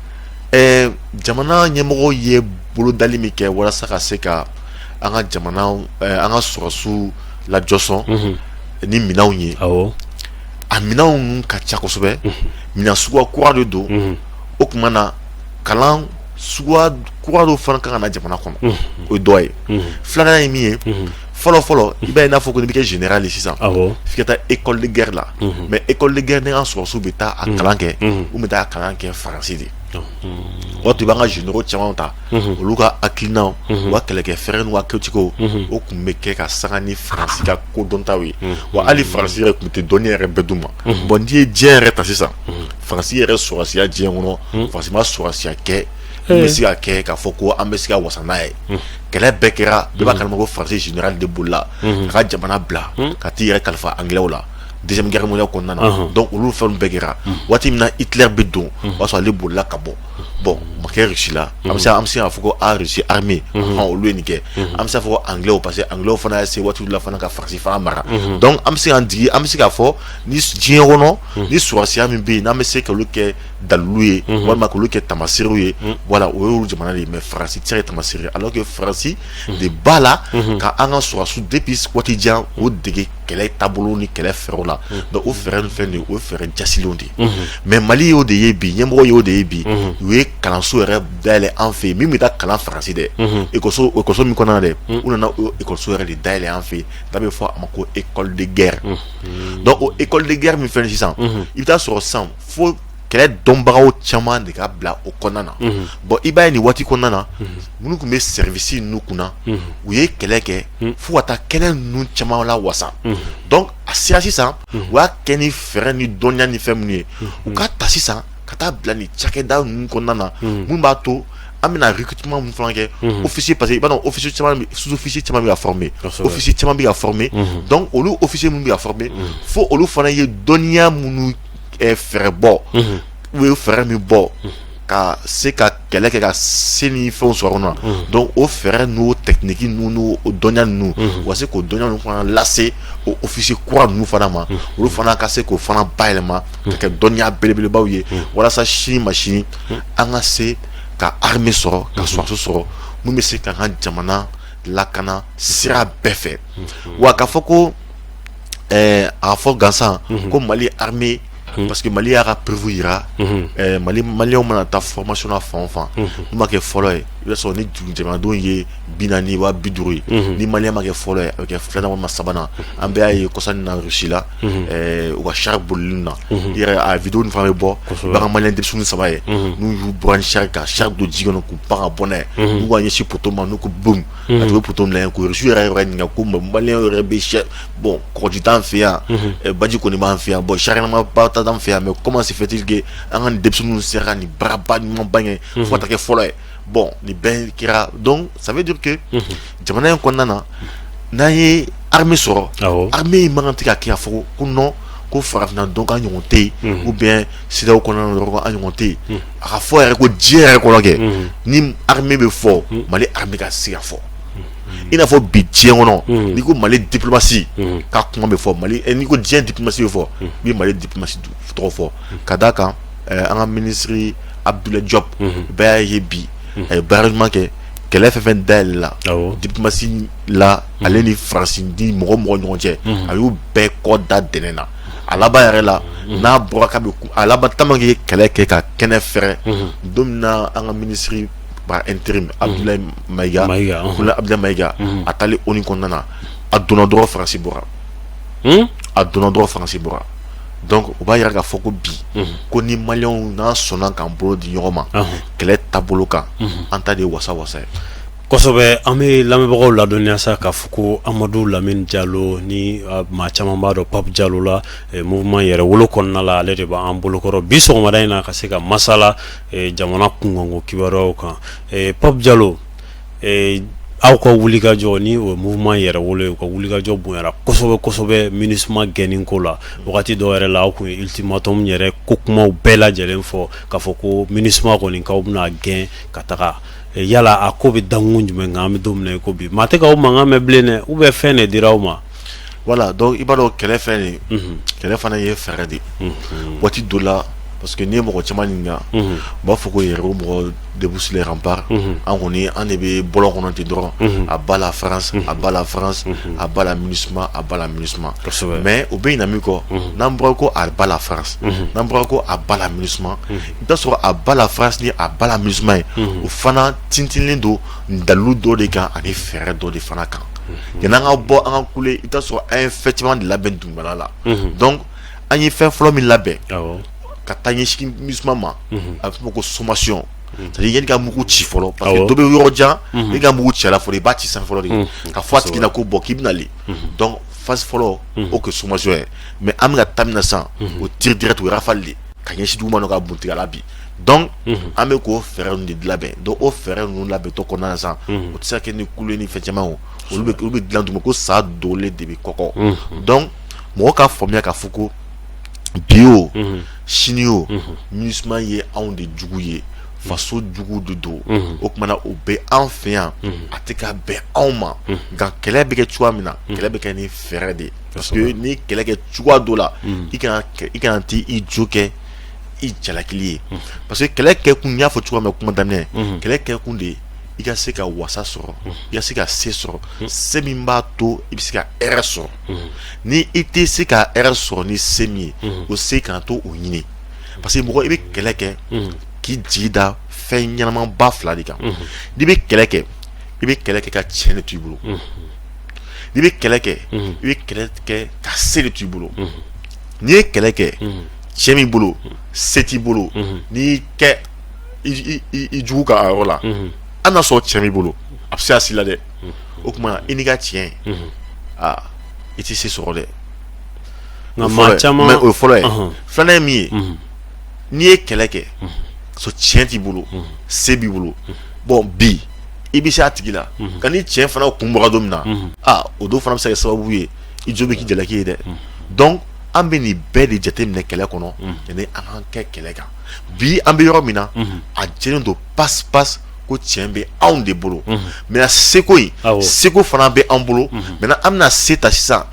jamana nyemoro ye bolo dalimike wala saka seka anga jamana anga surasu la joson ni minawnye awo aminawn ka chakosobe mina suwa kwa de do okmana kalan suwa kwa do franka na jamana kono o doy flana yimi follow iba na foko ni général ici ça awo fikata école de guerre là mais école de guerre ne en surasu beta a kalanke ou meta kalanke français de watu banga généraux chamanta oluka akina wa keleke frère wa ketiko o kumeke ka sangani français ka kodontawi wa ali français re kumete donner beduma bon die dien reta c'est ça français re sorasia dien ono français ma sorasia ke mesika ke ka foko amesika wasanae kele bekera de ba kalmo français général de boula ka jamana bla ka tire kalfa anglais la deuxième guerre mondiale qu'on a donc on fait une bagarre wati mina Hitler bidon on soit les boula kabo bon marqué Russie là amsia foko a Russie armée on lui nique amsia foko anglais au passé anglais fana c'est wati la fana ka farsi fana mara donc amsia andi amsia fo ni dierono ni soasia mbi na mese que le ke daloué wala que le ke tamasirué voilà o jamana mais France tire tamasiri alors que France de bala ka anga soasu depuis quotidien au dege kele tabolo ni kele ferola donc au faire une au faire jasilondi mais Mali au de yebi nyemro yo de yebi we kalanso re dale en fait mimi da kalan français de ekoso mi kona de unana ekoso re de dale en fait d'abord fois amako école de guerre donc au école de guerre mi fait 600 il t'a sur 100 faut qu'elle dombrao chama de kabla au konana bon iba ni wati konana munu kume service nous kuna oui keleke faut ata kenen nous chama la wasa donc à 600 wa keni faire ni donya ni femni ou ka ta 600 ka taa bila nin cakɛda ninnu kɔnɔna na mun b'a to an bɛna recrutement mun fana kɛ officier parce que i b'a dɔn officier caman sous-officier caman bɛ ka former officier caman bɛ ka former donc olu officier minnu bɛ ka former fo olu fana ye dɔnniya minnu fɛɛrɛ bɔ u ye fɛɛrɛ min bɔ ka se ka kɛlɛ kɛ ka se ni fɛnw sɔrɔ na donc o fɛɛrɛ n'o technique n'o dɔnniya ninnu u ka se k'o dɔnniya ninnu fana lase o officier kura ninnu fana ma olu fana ka se k'o fana bayɛlɛma ka kɛ dɔnniya belebelebaw ye walasa sini ma sini an ka se ka armée sɔrɔ ka sɔrɔso sɔrɔ mun bɛ se ka an ka jamana lakana sira bɛɛ fɛ wa k'a fɔ ko a fɔ gansan ko Mali armée parce que Mali y'a ka preuve yira Maliens mana taa formation na fan o fan n'u ma kɛ fɔlɔ ye i b'a sɔrɔ ni jamanadenw ye 40 wa 50 ye ni Malien ma kɛ fɔlɔ ye a bɛ kɛ filanan walima sabanan an bɛɛ y'a ye kɔsani na Russie la u ka char bolili na i yɛrɛ a vidéo nin fana bɛ bɔ i b'a ka Malien denmisɛnnin 3 ye n'u y'u bɔra ni char ka char don ji kɔnɔ k'u pan ka bɔ n'a ye n'u ka ɲɛsin poto ma n'u ko boum a tun bɛ poto minɛ ko Russie yɛrɛ ɲininka ko Malien yɛrɛ bɛ char bon kɔgɔji t'an fɛ yan baji kɔni b'an fɛ yan bon char ɲɛnama ba t'an fɛ yan mais comment se fait-il que an ka nin denmisɛnninw sera nin baaraba ɲumanba ye fo ka taa kɛ fɔlɔ ye bon ni bɛɛ kɛra donc ça veut dire que jamana in kɔnɔna na n'an ye armée sɔrɔ armée in man kan tɛ ka kɛ a fɔ ko non ko farafinna donc an ɲɔgɔn tɛ yen ou bien CEDEAO kɔnɔna na dɔrɔn an ɲɔgɔn tɛ yen a ka fɔ yɛrɛ ko diɲɛ yɛrɛ kɔnɔ kɛ ni armée bɛ fɔ Mali armée ka se ka fɔ i n'a fɔ bi diɲɛ kɔnɔ n'i ko Mali diplomatie k'a kuma bɛ fɔ Mali n'i ko diɲɛ diplomatie bɛ fɔ i bɛ Mali diplomatie tɔgɔ fɔ ka d'a kan an ka ministre Abdoulaye Diop bɛɛ y'a ye bi a ye baara ɲuman kɛ kɛlɛ fɛn fɛn dayɛlɛ la diplomatie la ale ni Faransi ni mɔgɔ ɲɔgɔn cɛ a y'u bɛɛ kɔ da dɛnɛn na a laban yɛrɛ la n'a bɔra k'a bɛ a laban tellement que kɛlɛ kɛ ka kɛnɛ fɛrɛ don min na an ka ministre par intérim Abdoulaye Maïga Abdoulaye Maïga a taali ONU kɔnɔna na a donna dɔrɔn Faransi bɔra a donna dɔrɔn Faransi bɔra donc o b'a yira k'a fɔ ko bi ko ni Maliens n'an sɔnna k'an bolo di ɲɔgɔn ma kɛlɛ taabolo kan an ta de ye wasa wasa ye kosɛbɛ an bɛ lamɛnbagaw ladɔnniya sa k'a fɔ ko Amadu Lamini Jalo ni maa caman b'a dɔn Pape Jalo la mouvement yɛrɛ wolo kɔnɔna la ale de b'an bolokɔrɔ bi sɔgɔmada in na ka se ka masala jamana kunkanko kibaruyaw kan Pape Jalo aw ka wulikajɔ ni o mouvement yɛrɛ wolo ye u ka wulikajɔ bonyara kosɛbɛ kosɛbɛ MINUSMA gɛnni ko la wagati dɔw yɛrɛ la aw kun ye ultimatum yɛrɛ ko kumaw bɛɛ lajɛlen fɔ k'a fɔ ko MINUSMA kɔni k'aw bɛna gɛn ka taga yala a ko bɛ dankun jumɛn kan an bɛ don min na i ko bi maa tɛ k'aw mankan mɛn bilen dɛ ou bien fɛn de dira aw ma voilà donc i b'a dɔn kɛlɛ fɛn nin kɛlɛ fana ye fɛɛrɛ de waati dɔ la parce que n'i ye mɔgɔ caman ɲininka u b'a fɔ ko yɛrɛ ko mɔgɔ débouche les remparts an kɔni an de bɛ bɔlɔn kɔnɔ ten dɔrɔn a b'a la France a b'a la France a b'a la MINUSMA a b'a la MINUSMA mais o bɛ ɲinɛ min kɔ n'an bɔra ko a b'a la France n'an bɔra ko a b'a la MINUSMA i bɛ t'a sɔrɔ a b'a la France ni a b'a la MINUSMA ye o fana tintinlen don dalilu dɔ de kan ani fɛɛrɛ dɔ de fana kan yan'an ka bɔ an ka kule i bɛ t'a sɔrɔ an ye fɛn caman de labɛn dugumana la donc an ye fɛn fɔlɔ min labɛn ka taa ɲɛsin MINUSMA ma a bɛ fɔ o ma ko sommation c'est-à-dire yanni ka mugu ci fɔlɔ parce que dɔ bɛ yɔrɔ jan n'i ka mugu cɛla fɔlɔ i b'a ci sanfɛ fɔlɔ de ka fɔ a tigi la ko bɔn k'i bɛna le donc phase fɔlɔ o kɛ sommation ye mais an bɛ ka taa min na sisan o tir direct o ye rafale de ka ɲɛsin duguma nɔ ka bon tigɛ la bi donc an bɛ k'o fɛɛrɛ ninnu de labɛn donc o fɛɛrɛ ninnu labɛntɔ kɔnɔna na sisan o tɛ se ka kɛ ni kule ni fɛn caman o olu bɛ dilan tuguni ko sa dogolen de bɛ kɔkɔ donc mɔgɔ ka faamuya k'a fɔ ko bi o sini o MINUSMA ye anw de jugu ye faso jugu de don o kumana o bɛ an fɛ yan a tɛ ka bɛn anw ma nka kɛlɛ bɛ kɛ cogoya min na kɛlɛ bɛ kɛ ni fɛɛrɛ de parce que ni kɛlɛ kɛ cogoya dɔ la i kana t'i jo kɛ i jalakili ye parce que kɛlɛ kɛ kun n y'a fɔ cogoya min na kuma daminɛ kɛlɛ kɛ kun de i ka se ka wasa sɔrɔ i ka se ka se sɔrɔ se min b'a to i bɛ se ka hɛrɛ sɔrɔ ni i tɛ se ka hɛrɛ sɔrɔ ni se min ye o se kana to o ɲini parce que mɔgɔ i bɛ kɛlɛ kɛ k'i jigi da fɛn ɲɛnamaba fila de kan n'i bɛ kɛlɛ kɛ i bɛ kɛlɛ kɛ ka tiɲɛ de to i bolo n'i bɛ kɛlɛ kɛ i bɛ kɛlɛ kɛ ka se de to i bolo n'i ye kɛlɛ kɛ tiɲɛ min bolo se t'i bolo n'i kɛ i jugu ka a yɔrɔ la an n'a sɔrɔ tiɲɛ b'i bolo a bɛ se a si la dɛ o tuma i n'i ka tiɲɛ i tɛ se sɔrɔ dɛ nka maa caman mais o ye fɔlɔ ye filanan ye min ye n'i ye kɛlɛ kɛ so tiɲɛ t'i bolo se b'i bolo bon bi i bɛ se a tigi la ka ni tiɲɛ fana kunbaga don min na o don fana bɛ se ka kɛ sababu ye i jo bɛ k'i jalaki ye dɛ donc an bɛ nin bɛɛ de jateminɛ kɛlɛ kɔnɔ yanni an k'an kɛ kɛlɛ kan bi an bɛ yɔrɔ min na a jɛlen don pas ko tiɲɛ bɛ anw de bolo mais seko in seko fana bɛ an bolo maintenant an bɛna se ta sisan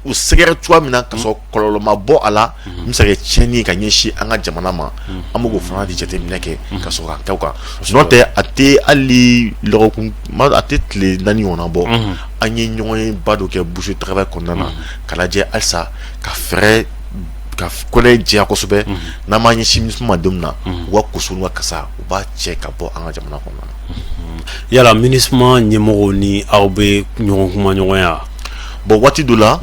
u sɛgɛrɛ cogoya min na ka sɔrɔ kɔlɔlɔ ma bɔ a la min bɛ se ka kɛ tiɲɛni ye ka ɲɛsin an ka jamana ma an bɛ k'o fana de jateminɛ kɛ ka sɔrɔ ka kɛ o kan n'o tɛ a tɛ hali lɔgɔkun a tɛ tile 4 ɲɔgɔnna bɔ an ye ɲɔgɔn ye ba dɔ kɛ boucher travail kɔnɔna na ka lajɛ halisa ka fɛɛrɛ ka kɔnɛ jɛya kosɛbɛ n'an m'an ɲɛsin MINUSMA ma don min na u ka koso n'u ka kasa u b'a cɛ ka bɔ an ka jamana kɔnɔna na. Yala MINUSMA ɲɛmɔgɔw ni aw bɛ ɲɔgɔn kuma ɲɔgɔnya. Bon waati dɔ la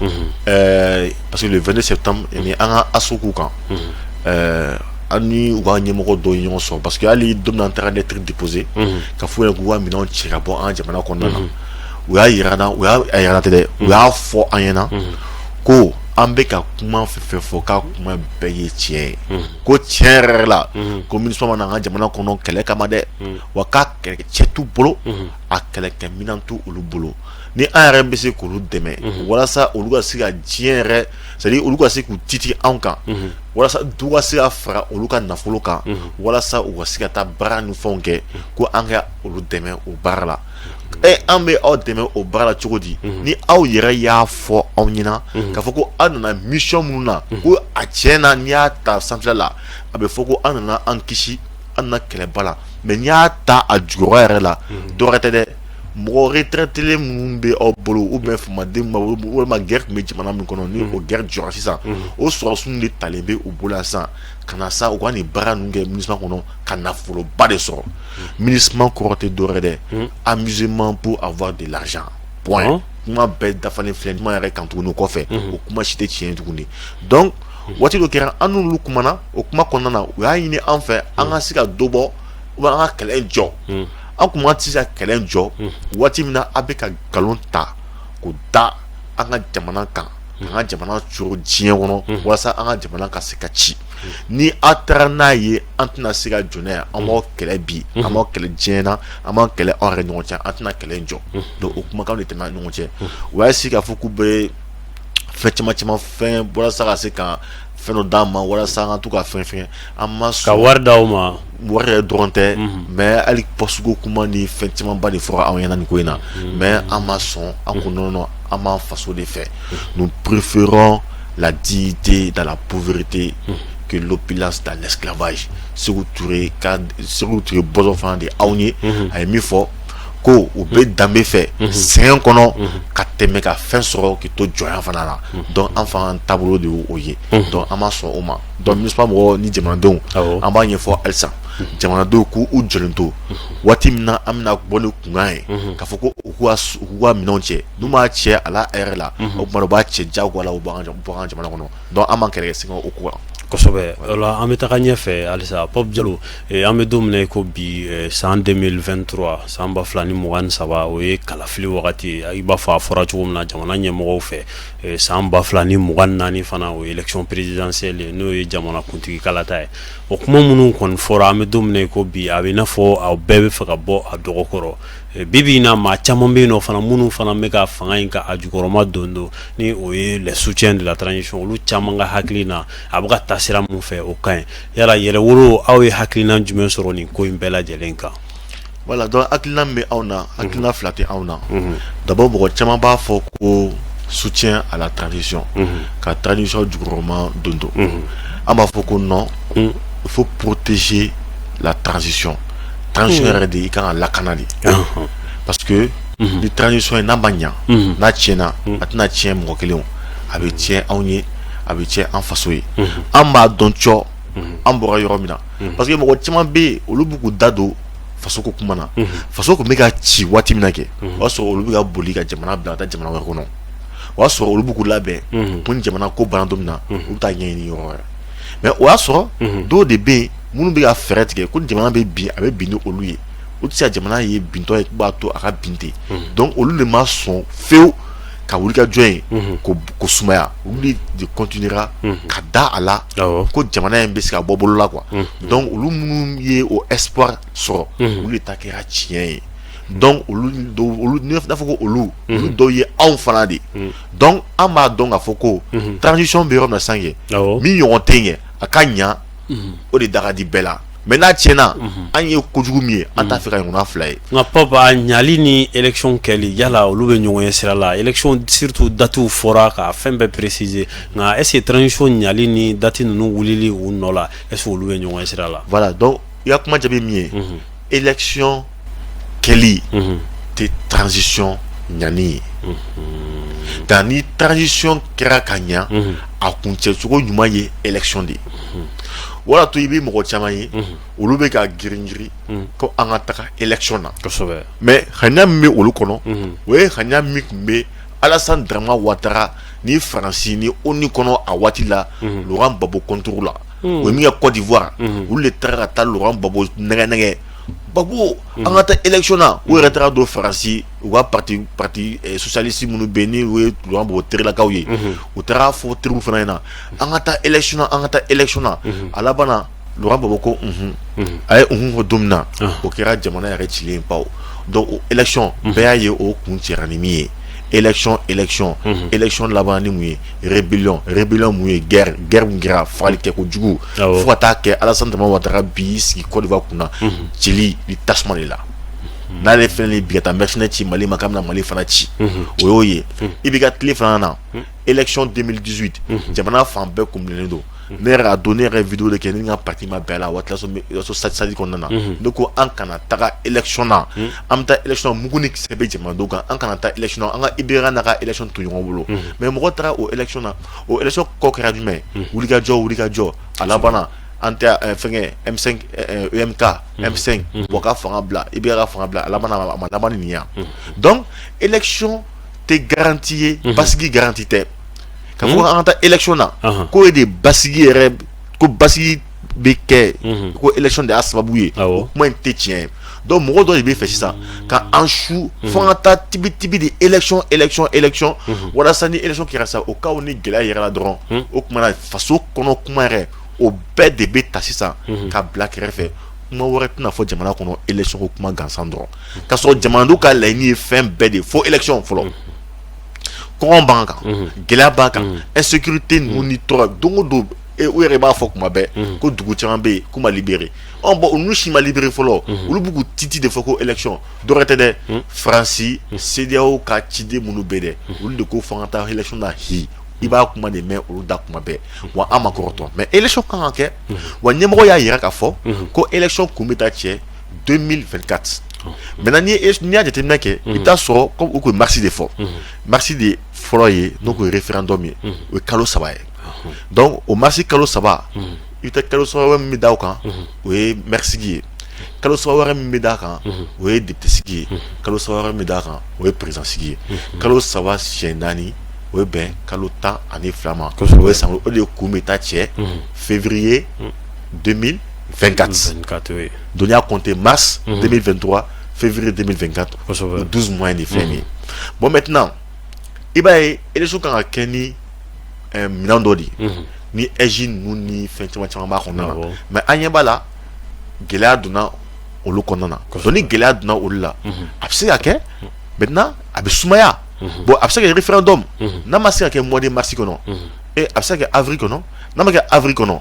parce que le 22 septembre ni an ka ASOKU kan an ni u ka ɲɛmɔgɔ dɔw ye ɲɔgɔn sɔrɔ parce que hali don min na an taara lettre déposer ka f'u ɲɛna k'u ka minɛnw cɛ ka bɔ an ka jamana kɔnɔna na u y'a yira n na u y'a tɛ dɛ u y'a fɔ an ɲɛna ko an bɛ ka kuma fɛn fɔ k'a kuma bɛɛ ye tiɲɛ ye ko tiɲɛ yɛrɛ la ko MINUSMA ma na an ka jamana kɔnɔ kɛlɛ kama dɛ wa k'a kɛlɛkɛcɛ t'u bolo a kɛlɛkɛminɛn t'u olu bolo ni an yɛrɛ bɛ se k'olu dɛmɛ walasa olu ka se ka diɲɛ yɛrɛ c'est-à-dire olu ka se k'u titi anw kan walasa du ka se ka fara olu ka nafolo kan walasa u ka se ka taa baara ni fɛnw kɛ ko an ka olu dɛmɛ o baara la an bɛ aw dɛmɛ o baara la cogo di ni aw yɛrɛ y'a fɔ aw ɲɛna k'a fɔ ko an nana mission minnu na ko a tiɲɛ na n'i y'a ta sanfɛla la a bɛ fɔ ko an nana an kisi an nana kɛlɛba la mais n'i y'a ta a jukɔrɔ yɛrɛ la dɔwɛrɛ tɛ dɛ mɔgɔ retraité minnu bɛ aw bolo ou bien famaden walima guerre tun bɛ jamana min kɔnɔ ni o guerre jɔra sisan o sɔrɔsiw de talen bɛ u bolo yan sisan ka na sa u ka nin baara ninnu kɛ MINUSMA kɔnɔ ka nafoloba de sɔrɔ MINUSMA kɔrɔ tɛ dɔwɛrɛ dɛ amusement pour avoir de l'argent point kuma bɛɛ dafalen filɛ kuma yɛrɛ kan tuguni kɔfɛ o kuma si tɛ tiɲɛ ye tuguni donc waati dɔ kɛra an n'olu kumana o kuma kɔnɔna na u y'a ɲini an fɛ an ka se ka dɔ bɔ ou bien an ka kɛlɛ jɔ an kun ma se ka kɛlɛ jɔ waati min na a bɛ ka nkalon ta k'o da an ka jamana kan an ka jamana coro diɲɛ kɔnɔ walasa an ka jamana ka se ka ci ni a taara n'a ye an tɛna se ka jɔ n'a ye an b'aw kɛlɛ bi an b'aw kɛlɛ diɲɛ na an b'an kɛlɛ aw yɛrɛ ɲɔgɔn cɛ an tɛna kɛlɛ jɔ donc o kumakan de tɛmɛ an ni ɲɔgɔn cɛ u y'a sigi k'a fɔ k'u bɛ fɛn caman fɛn walasa ka se ka fɛn dɔ d'an ma walasa an ka to ka fɛn an ma sɔn ka wari d'aw ma wari yɛrɛ dɔrɔn tɛ mais hali pɔsuko kuma ni fɛn camanba de fɔra anw ɲɛna nin ko in na mais an ma sɔn an ko non an b'an faso de fɛ nous préférons la dignité dans la pauvreté que l'opulence dans l'esclavage Sékou Touré bɔsɔn fana de aw ye a ye min fɔ ko u bɛ danbe fɛ sɛgɛn kɔnɔ ka tɛmɛ ka fɛn sɔrɔ k'i to jɔnya fana la donc an fana taabolo de y'o ye donc an ma sɔn o ma donc MINUSMA mɔgɔw ni jamanadenw an b'a ɲɛfɔ halisa jamanadenw k'u jɔlen to waati min na an bɛna bɔ ni kunkan ye k'a fɔ ko u k'u ka minɛnw cɛ n'u m'a cɛ a la hɛrɛ la o tuma u b'a cɛ jagoya la u bɔ an ka jamana kɔnɔ donc an b'an kɛlɛ sɛgɛn o ko la kosɛbɛ ola an bɛ taga ɲɛfɛ halisa Pop Jallow an bɛ don min na ko bi san 2023 san 2023 o ye kalafili wagati i b'a fɔ a fɔra cogo min na jamana ɲɛmɔgɔw fɛ san 2024 fana o ye élection présidentielle n'o ye jamana kuntigi kalata ye o kuma minnu kɔni fɔra an bɛ don min na ko bi a bɛ i n'a fɔ aw bɛɛ bɛ fɛ ka bɔ a dɔgɔkɔrɔ bibi in na maa caman bɛ yen nɔ fana minnu fana bɛ ka fanga in ka a jukɔrɔma don ni o ye les soutiens de la transition olu caman ka hakili na a bɛ ka taa sira mun fɛ o ka ɲi yala yɛrɛwolo aw ye hakilina jumɛn sɔrɔ nin ko in bɛɛ lajɛlen kan voilà donc hakilina bɛ anw na hakilina fila tɛ anw na d'abord mɔgɔ caman b'a fɔ ko soutien à la transition ka transition jukɔrɔma don an b'a fɔ ko non il faut protéger la transition yɛrɛ de i kan ka lakana de parce que ni transition ye n'a ma ɲa n'a tiɲɛna a tɛna tiɲɛ mɔgɔ kelen a bɛ tiɲɛ anw ye a bɛ tiɲɛ an faso ye an b'a dɔn cɔ an bɔra yɔrɔ min na parce que mɔgɔ caman bɛ yen olu b'u k'u da don faso ko kuma na faso tun bɛ ka ci waati min na kɛ o y'a sɔrɔ olu bɛ ka boli ka jamana bila ka taa jamana wɛrɛ kɔnɔ o y'a sɔrɔ olu b'u k'u labɛn ko ni jamana ko banna don min na olu bɛ taa ɲɛɲini yɔrɔ wɛrɛ mais o y'a sɔrɔ dɔw de bɛ yen minnu bɛ ka fɛɛrɛ tigɛ ko ni jamana bɛ bin a bɛ bin ni olu ye olu tɛ se ka jamana ye bintɔ ye k'u b'a to a ka bin ten donc olu de ma sɔn fewu ka wuli ka jɔn ye ko sumaya olu de continuera ka da a la ko jamana in bɛ se ka bɔ bolo la quoi donc olu minnu ye o espoir sɔrɔ olu de ta kɛra tiɲɛ ye donc olu n'a fɔ ko olu dɔw ye anw fana de donc an b'a dɔn k'a fɔ ko transition bɛ yɔrɔ min na sisan kɛ min ɲɔgɔn tɛ ɲɛ a ka ɲa o de da ka di bɛɛ la mais n'a tiɲɛna an ye kojugu min ye an t'a fɛ ka ɲɔgɔnna fila ye nka papa ɲali ni élection kɛli yala olu bɛ ɲɔgɔn ye sira la élection surtout datiw fɔra ka fɛn bɛɛ préciser nka est ce que transition ɲali ni date ninnu wulili u nɔ la est ce que olu bɛ ɲɔgɔn ye sira la voilà donc i ka kuma jaabi min ye élection kɛli tɛ transition ɲani ye nka ni transition kɛra ka ɲa a kuncɛcogo ɲuman ye élection de ye wala to i bɛ mɔgɔ caman ye olu bɛ ka girin ko an ka taga élection na mais hanya min bɛ olu kɔnɔ o ye hanya min tun bɛ Alassane Dramane Ouattara ni Faransi ni ONU kɔnɔ a waati la Laurent Gbagbo contour la o ye min kɛ Côte d'Ivoire olu de taara ka taa Laurent Gbagbo nɛgɛ Gbagbo an ka taa élection na o yɛrɛ taara don Faransi u ka parti socialiste minnu bɛ yen ni o ye Laurent Gbagbo terilakaw ye u taara fɔ teriw fana ɲɛna an ka taa élection na an ka taa élection na a laban na Laurent Gbagbo ko a ye fɔ don min na o kɛra jamana yɛrɛ cilen ye paw donc o élection bɛɛ y'a ye o kun cɛra ni min ye élection laban ni mun ye rébellion mun ye guerre mun kɛra fagali kɛ kojugu fo ka taa kɛ Alassane Dramane Ouattara bi sigi Côte d'Ivoire kunna cili ni tasuma de la n'ale fɛnɛ ni bi ka taa mercenaire ci Mali ma k'a bɛna Mali fana ci o y'o ye i b'i ka tile fana na élection 2018 jamana fan bɛɛ kunbilennen don ne yɛrɛ a don ne yɛrɛ vidéo de kɛ ni n ka parti ma bɛɛ la waati la so sadi kɔnɔna na ne ko an kana taga élection na an bɛ taa élection na mugu ni kisɛ bɛ jamanadenw kan an kana taa élection na an ka IBK n'a ka élection to ɲɔgɔn bolo mais mɔgɔ taara o élection na o élection kɔ kɛra jumɛn wulikajɔ a laban na an tɛ fɛnkɛ M5 EMK M5 bɔ ka fanga bila IBK ka fanga bila a laban na a ma laban ni nin ye donc élection tɛ garanti ye basigi garanti tɛ ka fɔ an ka taa élection na ko ye de basigi yɛrɛ ko basigi bɛ kɛ ko élection de y'a sababu ye o kuma in tɛ tiɲɛ ye donc mɔgɔ dɔ de bɛ fɛ sisan ka an su fo an ka taa tibi de élection walasa ni élection kɛra sa o cas ni gɛlɛya yɛrɛ la dɔrɔn o kuma na faso kɔnɔ kuma yɛrɛ o bɛɛ de bɛ ta sisan ka bila kɛrɛfɛ kuma wɛrɛ tɛna fɔ jamana kɔnɔ élection ko kuma gansan dɔrɔn ka sɔrɔ jamanadenw ka laɲini ye fɛn bɛɛ de fo élection fɔlɔ kɔngɔ b'an kan gɛlɛya b'an kan insécurité ninnu ni tɔɔrɔ don o don o yɛrɛ b'a fɔ kuma bɛɛ ko dugu caman bɛ yen k'u ma libéré bon olu si ma libéré fɔlɔ olu b'u titi de fɔ ko élection dɔwɛrɛ tɛ dɛ Faransi CEDEAO ka ciden minnu bɛ dɛ olu de ko fɔ an ka taa élection na hi i b'a kuma de mɛn olu da kuma bɛɛ wa an ma kɔrɔtɔ mais élection kan ka kɛ wa ɲɛmɔgɔ y'a yira k'a fɔ ko élection kun bɛ taa cɛ 2024 maintenant n'i y'a jateminɛ kɛ i bɛ taa sɔrɔ comme u ko marsi de fɔ marsi de fɔlɔ ye n'o ko référendum ye o ye kalo 3 ye donc o marsi kalo 3 i bɛ taa kalo 3 wɛrɛ min bɛ da o kan o ye maire sigi ye kalo 3 wɛrɛ min bɛ da kan o ye député sigi ye kalo 3 wɛrɛ min bɛ da kan o ye président sigi ye kalo 3 siɲɛ 4 o ye bɛn kalo 12 ma o ye san o de kun bɛ taa cɛ février 2024 donc il y a compté mars 2023 février 2024 12 mois de fin bon maintenant il va y élection kan ka kɛ ni minɛn dɔ de ni ɛji ninnu ni fɛn caman b'a kɔnɔna na mais an ɲɛ b'a la gɛlɛya donna olu kɔnɔna na donc ni gɛlɛya donna olu la a bɛ se ka kɛ maintenant a bɛ sumaya bon a bɛ se ka kɛ référendum n'a ma se ka kɛ mois de mars kɔnɔ a bɛ se ka kɛ avril kɔnɔ n'a ma kɛ avril kɔnɔ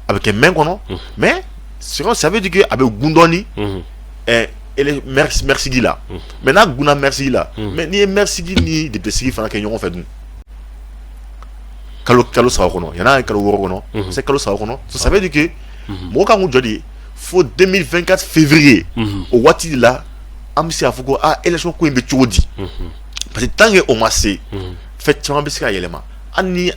a bɛ kɛ mai kɔnɔ mais ça veut dire que a bɛ gun dɔɔni maire sigi la mais n'a gunna maire sigi la mais n'i ye maire sigi ni député sigi fana kɛ ɲɔgɔn fɛ dun kalo 3 kɔnɔ yan'a ye kalo 6 kɔnɔ c'est kalo 3 kɔnɔ ça veut dire que mɔgɔ kan k'u jɔ de fo 2024 février o waati de la an bɛ se k'a fɔ ko élection ko in bɛ cogo di parce que tant que o ma se fɛn caman bɛ se ka yɛlɛma hali ni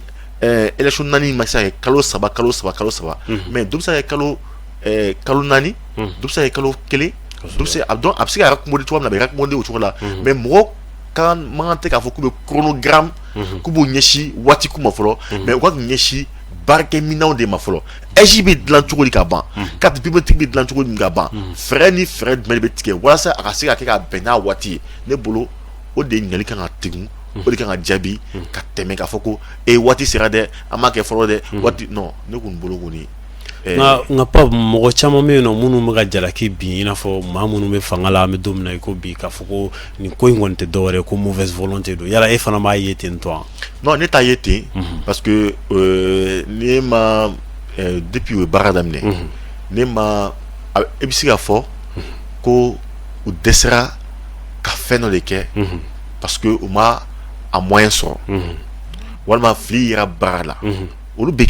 élection 4 ma se ka kɛ kalo 3 mais dɔ bɛ se ka kɛ kalo 4 dɔ bɛ se ka kɛ kalo 1 dɔ bɛ se a bɛ se ka raccommoder cogo min na a bɛ raccommoder o cogo la mais mɔgɔ kan man tɛ k'a fɔ k'u bɛ chronogramme k'u b'u ɲɛsin waati k'u ma fɔlɔ mais u ka ɲɛsin baarakɛminɛnw de ma fɔlɔ ɛji bɛ dilan cogo di ka ban carte biométrique bɛ dilan cogo di ka ban fɛɛrɛ ni fɛɛrɛ jumɛn de bɛ tigɛ walasa a ka se ka kɛ ka bɛn n'a waati ye ne bolo o de ɲininkali kan ka tɛgun o de kan ka jaabi ka tɛmɛ k'a fɔ ko waati sera dɛ an m'a kɛ fɔlɔ dɛ waati non ne kun bolo kɔni nga pa mɔgɔ caman bɛ yen nɔ minnu bɛ ka jalaki bi i n'a fɔ maa minnu bɛ fanga la an bɛ don min na i ko bi k'a fɔ ko nin ko in kɔni tɛ dɔwɛrɛ ko mauvaise volonté don yala e fana b'a ye ten tɔ non ne t'a ye ten parce que ne ma depuis u ye baara daminɛ ne ma e bɛ se k'a fɔ ko u dɛsɛra ka fɛn dɔ de kɛ parce que u ma a moyen sɔrɔ walima fili yera baara la olu bɛ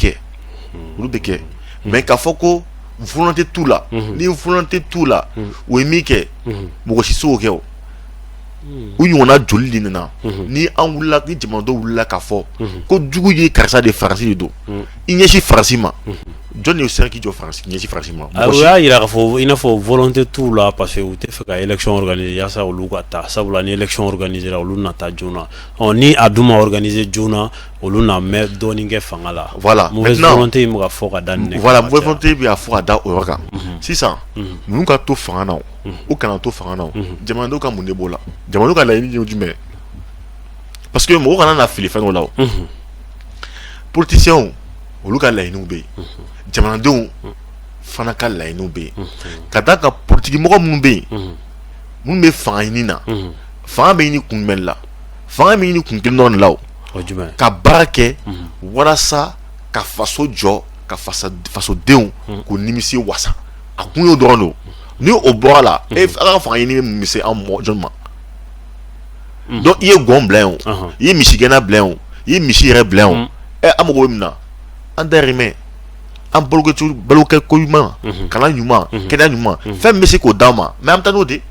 kɛ mais k'a fɔ ko volonté t'u la ni volonté t'u la u ye min kɛ mɔgɔ si s'o kɛ o u ɲɔgɔnna joli de nana ni an wulila ni jamanadenw wulila k'a fɔ ko jugu ye karisa de Faransi de don i ɲɛsin Faransi ma jɔn de ye sera k'i jɔ ɲɛsin Faransi ma o y'a yira k'a fɔ i n'a fɔ volonté t'u la parce que u tɛ fɛ ka élection organiser yaasa olu ka taa sabula ni élection organiser la olu na taa joona ni a dun ma organiser joona olu na mɛ dɔɔnin kɛ fanga la voilà mauvaise volonté in bɛ ka fɔ ka da nin voilà mauvaise volonté bɛ ka fɔ ka da o yɔrɔ kan sisan ninnu ka to fanga na u kana to fanga na jamanadenw ka mun de b'o la jamanadenw ka laɲini ye jumɛn parce que mɔgɔ kana na fili fɛn dɔ la o politiciens olu ka laɲiniw bɛ yen jamanadenw fana ka laɲiniw bɛ yen ka d'a kan politiki mɔgɔ minnu bɛ yen minnu bɛ fanga ɲini na fanga bɛ ɲini kun jumɛn la fanga bɛ ɲini kun kelen dɔrɔn de la o ka baara kɛ walasa ka faso jɔ ka fasodenw k'u nimisi wasa a kun y'o dɔrɔn de ni o bɔra la ala ka fanga ɲini bɛ mun se an mɔgɔ jɔn ma donc i ye gɔn bila yen o i ye misigɛnna bila yen o i ye misi yɛrɛ bila yen o an mago bɛ min na an dayirimɛ an balokɛ ko ɲuman kalan ɲuman kɛnɛya ɲuman fɛn min bɛ se k'o d'an ma mais an bɛ taa n'o de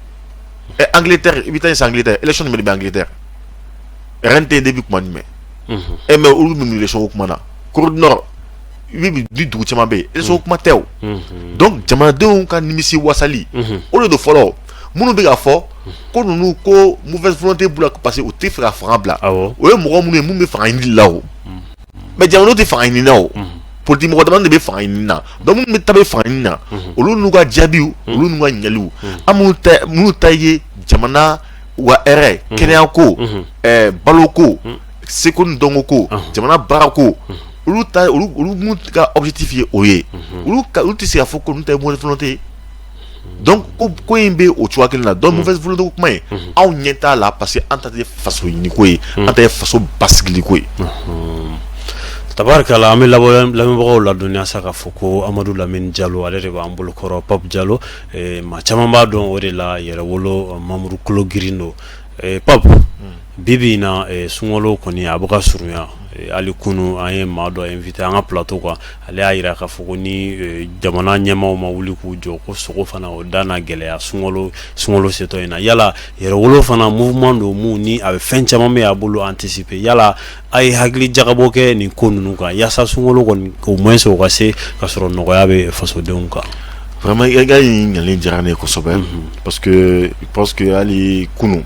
Angleterre i bɛ taa yen sisan Angleterre élection jumɛn de bɛ Angleterre RNT depuis kuma jumɛn mais olu minnu élection ko kuma na Corée du Nord i bɛ ni dugu caman bɛ yen élection ko kuma tɛ o donc jamanadenw ka nimisi wasali o de don fɔlɔ minnu bɛ k'a fɔ ko ninnu ko mauvaise volonté b'u la parce que u tɛ fɛ ka fanga bila o ye mɔgɔ minnu ye minnu bɛ fanga ɲini la o mais jamanadenw tɛ fanga ɲini na o politique mɔgɔ dama de bɛ fanga ɲini na donc minnu bɛ taa bɛ fanga ɲini na olu n'u ka jaabiw olu n'u ka ɲininkaliw an minnu ta ye jamana wa hɛrɛ kɛnɛya ko balo ko seko ni dɔnko ko jamana baara ko olu minnu ka objectif ye o ye olu tɛ se k'a fɔ ko olu ta ye mauvaise volonté ye donc ko in bɛ o cogoya kelen na donc mauvaise volonté ko kuma ye anw ɲɛ t'a la parce que an ta tɛ faso ɲini ko ye an ta ye faso basigili ko ye. tabarikala an bɛ lamɛnbagaw ladɔnniya sa k'a fɔ ko Amadu Lamini Jalo ale de b'an bolokɔrɔ Pape Jalo maa caman b'a dɔn o de la yɛrɛwolo Mamuru kulo girin don Pape bibi in na sunkalo kɔni a bɛ ka surunya hali kunu an ye maa dɔ invité an ka plateau kan ale y'a yira k'a fɔ ko ni jamana ɲɛmaaw ma wuli k'u jɔ ko sogo fana o da na gɛlɛya sunkalo setɔ in na yala yɛrɛwolo fana mouvement don mun ni a bɛ fɛn caman bɛ a bolo anticiper yala a ye hakili jagabɔ kɛ nin ko ninnu kan yaasa sunkalo kɔni au moins o ka se ka sɔrɔ nɔgɔya bɛ fasodenw kan. Vraiment i ka ɲininkali diyara ne ye kosɛbɛ parce que je pense que hali kunu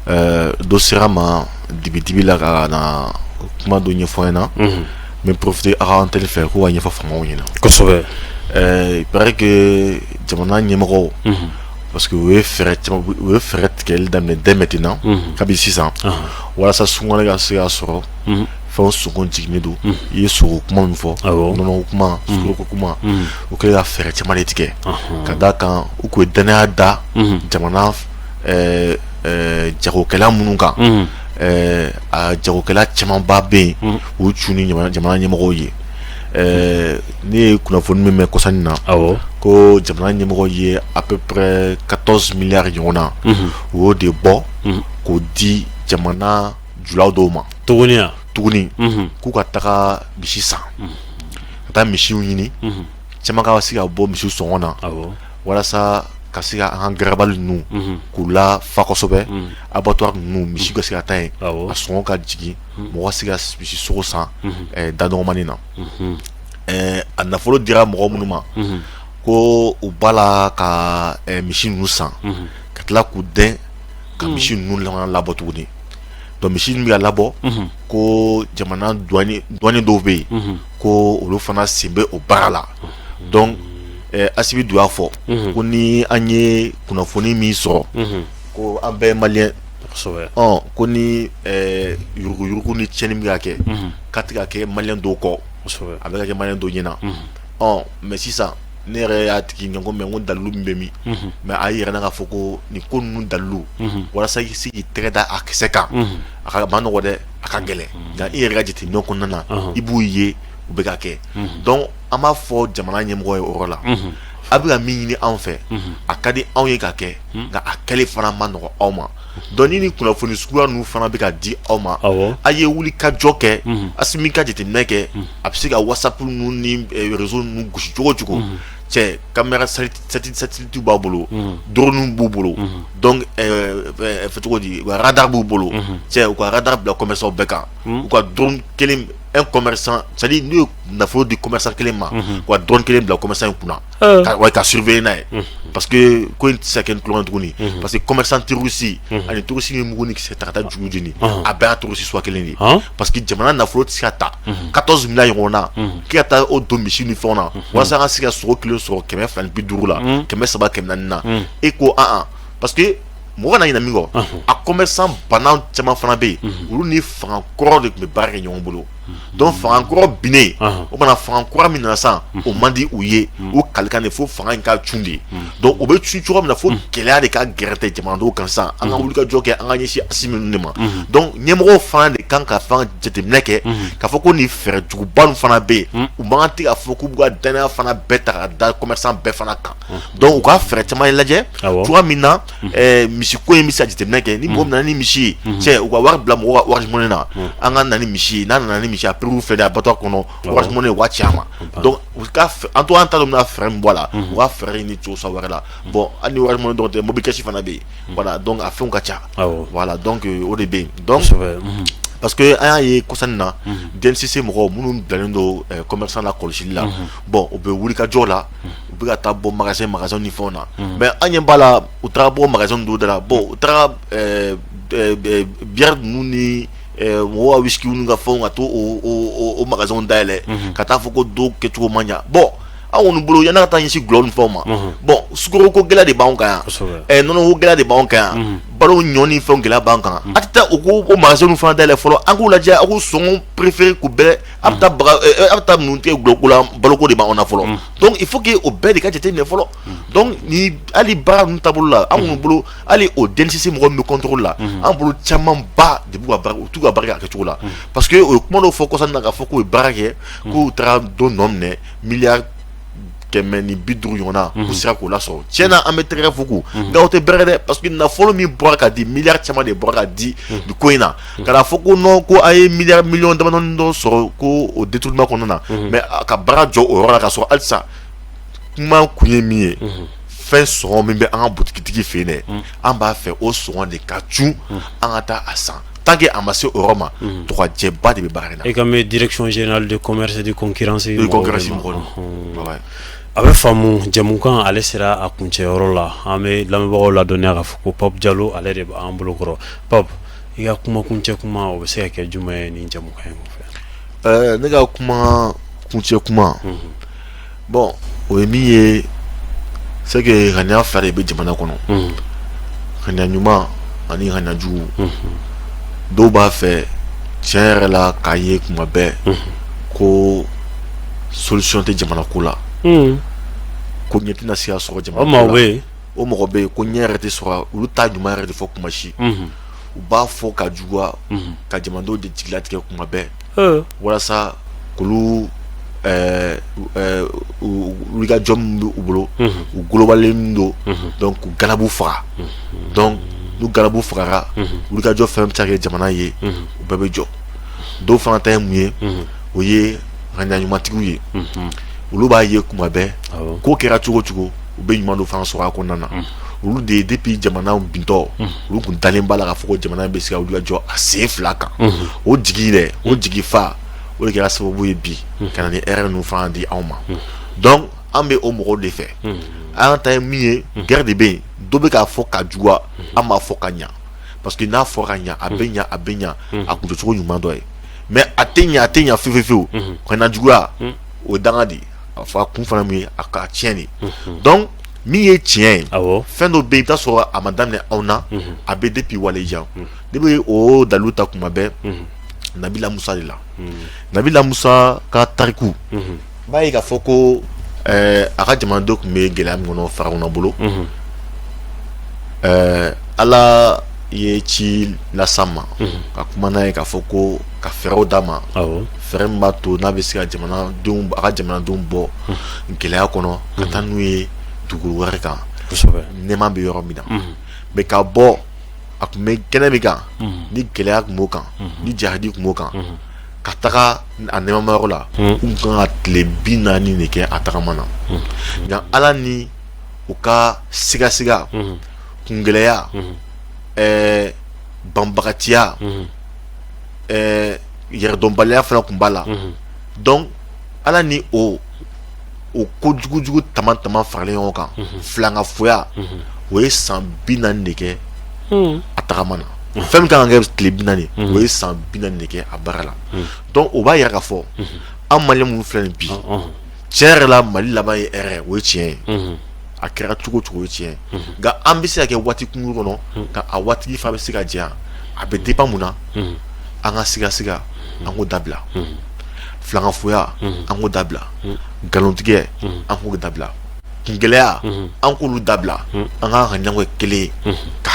dɔ sera ma dibi la ka na kuma dɔ ɲɛfɔ an ɲɛna mais profiter a ka antenne fɛ ko ka ɲɛfɔ fangaw ɲɛna kosɛbɛ il paraît que jamana ɲɛmɔgɔw parce que u ye fɛɛrɛ tigɛli daminɛ dès maintenant kabi sisan walasa sunkalo ka se ka sɔrɔ fɛnw sɔngɔ jiginnen don i ye sogo kuma min fɔ nɔnɔ kuma sukoroko kuma u kɛlen ka fɛɛrɛ caman de tigɛ ka d'a kan u kun ye danaya da jamana jagokɛla minnu kan a jagokɛla camanba bɛ yen u cu ni jamana ɲɛmɔgɔw ye ne ye kunnafoni min mɛn kɔsani na ko jamana ɲɛmɔgɔ ye à peu près 14 milliards ɲɔgɔn na u y'o de bɔ k'o di jamana julaw dɔw ma tuguni k'u ka taga misi san ka taa misiw ɲini caman ka se ka bɔ misiw sɔngɔ na walasa ka se ka an ka garabali ninnu k'u la fa kosɛbɛ abattoir ninnu misi ka se ka taa yen a sɔngɔ ka jigin mɔgɔ ka se ka misi sogo san da nɔgɔmani na a nafolo dira mɔgɔ minnu ma ko u b'a la ka misi ninnu san ka tila k'u dɛn ka misi ninnu labɔ tuguni donc misi ninnu bɛ ka labɔ ko jamana douanier dɔw bɛ yen ko olu fana sen bɛ o baara la donc Asibi y'a fɔ ko ni an ye kunnafoni min sɔrɔ ko an bɛɛ ye maliyɛn ko ni yurugu ni tiɲɛni min ka kɛ ka tɛ ka kɛ maliyɛn dɔw kɔ a bɛ ka kɛ maliyɛn dɔw ɲɛna mais sisan ne yɛrɛ y'a tigi ɲɛ ko mɛ ko dalilu min bɛ min mais a yɛrɛ na k'a fɔ ko nin ko ninnu dalilu walasa i se k'i tɛgɛ da a kisɛ kan a ka ma nɔgɔ dɛ a ka gɛlɛn nka i yɛrɛ ka jateminɛ kɔnɔna na i b'u ye u bɛ ka kɛ donc an b'a fɔ jamana ɲɛmɔgɔ ye o yɔrɔ la a bɛ ka min ɲini anw fɛ a ka di anw ye ka kɛ nka a kɛli fana ma nɔgɔ aw ma donc ni kunnafoni suguya ninnu fana bɛ ka di aw ma a ye wuli ka jɔ kɛ a si min ka jateminɛ kɛ a bɛ se ka whatsapp ninnu ni réseau ninnu gosi cogo cogo cɛ caméra satellite b'a bolo drone b'u bolo donc fɛ cogo di u ka radar b'u bolo cɛ u ka radar bila commerçant bɛɛ kan u ka drone kelen un commerçant c'est-à-dire n'u ye nafolo di commerçant kelen ma u ka drone kelen bila commerçant in kunna ka surveiller n'a ye parce que ko in tɛ se ka kɛ ni tulonkɛ tuguni parce que commerçant terroriste ani terroriste min mugu ni kisɛ ta ka taa jugu jeni a bɛɛ y'a terroriste suguya kelen de ye parce que jamana nafolo tɛ se ka ta 14 milliards ɲɔgɔn na k'i ka taa o don misi ni fɛnw na walasa an ka se ka sogo kelen sɔrɔ 250 la 300 400 na e ko parce que mɔgɔ kana ɲinɛ min kɔ a commerçant bana caman fana bɛ yen olu ni fanga kɔrɔ de tun bɛ baara kɛ ɲɔgɔn bolo donc fanga kɔrɔ binnen o mana fanga kura min nana sisan o man di u ye o kalikan de fo fanga in ka cun de donc o bɛ cun cogo min na fo gɛlɛya de ka gɛrɛ jamanadenw kan sisan an ka wuli ka jɔ kɛ an ka ɲɛsin asi minnu de ma donc ɲɛmɔgɔw fana de kan ka fanga jateminɛ kɛ k'a fɔ ko nin fɛɛrɛ juguba ninnu fana bɛ yen u man kan tɛ k'a fɔ k'u b'u ka danaya fana bɛɛ ta ka da commerçant bɛɛ fana kan donc u ka fɛɛrɛ caman lajɛ cogoya min na misiko in bɛ se ka jateminɛ kɛ ni mɔgɔ min nana ni misi ye cɛ u ka wari bila mɔgɔ ka orange money na an ka na ni misi ye n'a nana ni misi a prix fait des bateaux kɔnɔ orange money waa caman donc u ka an to an ta don na fɛɛrɛ min bɔ a la u ka fɛɛrɛ ni cogo sa wɛrɛ la bon hali ni orange money dɔrɔn tɛ mobile cash fana bɛ yen voilà donc a fɛnw ka ca voilà donc o de bɛ yen donc parce que an y'a ye kɔsani na DNCC mɔgɔw minnu bilalen don commerçant la kɔlɔsili la bon u bɛ wuli ka jɔ la u bɛ ka taa bɔ magasin ni fɛnw na mais an ɲɛ b'a la u taara bɔ magasin dɔw da la bon u taara bière ninnu ni mɔgɔw ka whisky ninnu ka fɛnw ka to o magasin dayɛlɛ ka taa fɔ ko dɔw kɛcogo man ɲa bon an kɔni bolo yan'a ka taa ɲɛsin gulɔ ni fɛnw ma bon sukaro ko gɛlɛya de b'anw kan yan nɔnɔ ko gɛlɛya de b'anw kan yan balo ɲɔ ni fɛnw gɛlɛya b'an kan a tɛ taa o magasin fana dayɛlɛ fɔlɔ an k'u lajɛ a k'u sɔngɔ préféré k'u bɛɛ a bɛ taa minnu tigɛ gulɔko la baloko de b'anw na fɔlɔ donc il faut que o bɛɛ de ka jateminɛ fɔlɔ donc ni hali baara ninnu taabolo la an kɔni bolo hali o DNCC mɔgɔ min bɛ contrôle la an bolo camanba de b'u ka baara u t'u ka baara kɛ a kɛcogo la parce que o ye kuma dɔw fɔ kɔsani na k'a fɔ k'u ye baara kɛ k'u taara dɔ nɔ minɛ miliyari 150 ɲɔgɔn na u sera k'o lasɔrɔ tiɲɛna an bɛ tɛgɛ fo k'u nka o tɛ bɛrɛ dɛ parce que nafolo min bɔra ka di miliyari caman de bɔra ka di nin ko in na kana fɔ ko non ko a ye miliyari miliyɔn damadɔni dɔ sɔrɔ ko o détournement kɔnɔna na mais a ka baara jɔ o yɔrɔ la k'a sɔrɔ halisa kuma kun ye min ye fɛn sɔngɔ min bɛ an ka butigitigi fɛ yen dɛ an b'a fɛ o sɔngɔ de ka cun an ka taa a san tant que a ma se o yɔrɔ ma tɔgɔjɛba de bɛ baara in na. E ka mɛn direction générale de commerce et de concurrence mɔgɔ a bɛ faamu jamukan ale sera a kuncɛyɔrɔ la an bɛ lamɛnbagaw ladɔnniya k'a fɔ ko Pape Diallo ale de b'an bolo kɔrɔ Pape i ka kuma kuncɛ kuma o bɛ se ka kɛ jumɛn ye nin jamukan in fɛ. Ne ka kuma kuncɛ kuma bon o ye min ye c'est que ŋaniya fila de bɛ jamana kɔnɔ ŋaniya ɲuman ani ŋaniya jugu dɔw b'a fɛ tiɲɛ yɛrɛ la k'a ye kuma bɛɛ ko solution tɛ jamana ko la ko ɲɛ tɛna se ka sɔrɔ jamana ko la o mɔgɔ bɛ yen ko ɲɛ yɛrɛ tɛ sɔrɔ olu t'a ɲuman yɛrɛ de fɔ kuma si u b'a fɔ ka juguya ka jamanadenw de jigilatigɛ kuma bɛɛ walasa k'olu wulikajɔ min bɛ u bolo u golobalen don donc k'u galabu faga donc n'u galabu fagara wulikajɔ fɛn bɛ se ka kɛ jamana ye u bɛɛ bɛ jɔ dɔw fana ta ye mun ye o ye ŋaniya ɲumantigiw ye olu b'a ye kuma bɛɛ ko kɛra cogo cogo u bɛ ɲuman dɔ fana sɔrɔ a kɔnɔna na olu de depuis jamana bintɔ olu kun dalen b'a la k'a fɔ ko jamana bɛ se ka wulikajɔ a sen fila kan o jigi dɛ o jigi fa o de kɛra sababu ye bi ka na ni hɛrɛ ninnu fana di anw ma donc an bɛ o mɔgɔw de fɛ an ta ye min ye guerre de bɛ yen dɔ bɛ k'a fɔ ka juguya an b'a fɔ ka ɲa parce que n'a fɔ ka ɲa a bɛ ɲa a bɛ ɲa a kun tɛ cogo ɲuman dɔ ye mais a tɛ ɲa fiyewu fiyewu ka na juguya o ye danga de a fɔ a kun fana min ye a ka tiɲɛ de donc min ye tiɲɛ ye awɔ fɛn dɔ bɛ yen i bɛ taa sɔrɔ a ma daminɛ anw na a bɛ depuis walejan ne bɛ o dalilu ta kuma bɛɛ Nabila Musa de la Nabila Musa ka tariku b'a ye k'a fɔ ko a ka jamanadenw tun bɛ gɛlɛya min kɔnɔ Farakɔnɔ bolo Ala ye ci las'an ma ka kuma n'a ye k'a fɔ ko ka fɛɛrɛw d'a ma fɛɛrɛ min b'a to n'a bɛ se ka a ka jamanadenw bɔ gɛlɛya kɔnɔ ka taa n'u ye dugu wɛrɛ kan nɛɛma bɛ yɔrɔ min na mɛ ka bɔ a tun bɛ kɛnɛ min kan ni gɛlɛya tun b'o kan ni jahadi tun b'o kan ka taga a nɛɛma yɔrɔ la u kan ka tile 40 de kɛ a tagama na nka Ala ni u ka sigasiga kungɛlɛya banbagatiya yɛrɛdɔnbaliya fana tun b'a la donc Ala ni o kojugujugu tama faralen ɲɔgɔn kan filankafoya o ye san 40 de kɛ a tagama na fɛn min kan ka kɛ tile 40 o ye san 40 de kɛ a baara la donc o b'a yira k'a fɔ an maliyɛn minnu filɛ nin bi tiɲɛ yɛrɛ la Mali laban ye hɛrɛ o ye tiɲɛ ye a kɛra cogo o ye tiɲɛ nka an bɛ se ka kɛ waati kunkurun kɔnɔ ka a waati fana bɛ se ka janya a bɛ dépend mun na an ka sigasiga an k'o dabila filankafoya an k'o dabila nkalontigɛ an k'o dabila kungɛlɛya an k'olu dabila an ka ɲɔgɔn kɛ kelen ye ka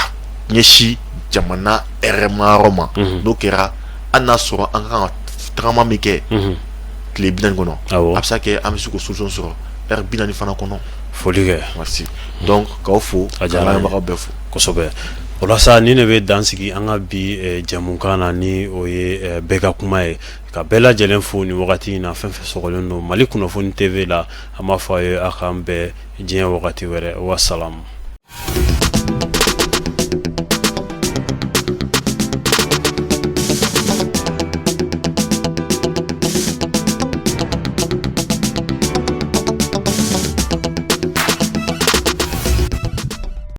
ɲɛsin jamana hɛrɛma yɔrɔ ma n'o kɛra hali n'a sɔrɔ an ka kan ka tagama min kɛ tile 40 kɔnɔ a bɛ se ka kɛ an bɛ se k'o solution sɔrɔ heure 40 fana kɔnɔ. Foli kɛ. Merci. Donc k'aw fo ka lamɛnbagaw bɛɛ fo kosɛbɛ. O la sa ni ne bɛ dansigi an ka bi jɛmukan na ni o ye bɛɛ ka kuma ye ka bɛɛ lajɛlen fo nin wagati in na fɛn fɛn sɔgɔlen don Mali kunnafoni TV la an b'a fɔ a ye a k'an bɛɛ diɲɛ wagati wɛrɛ wasalamu.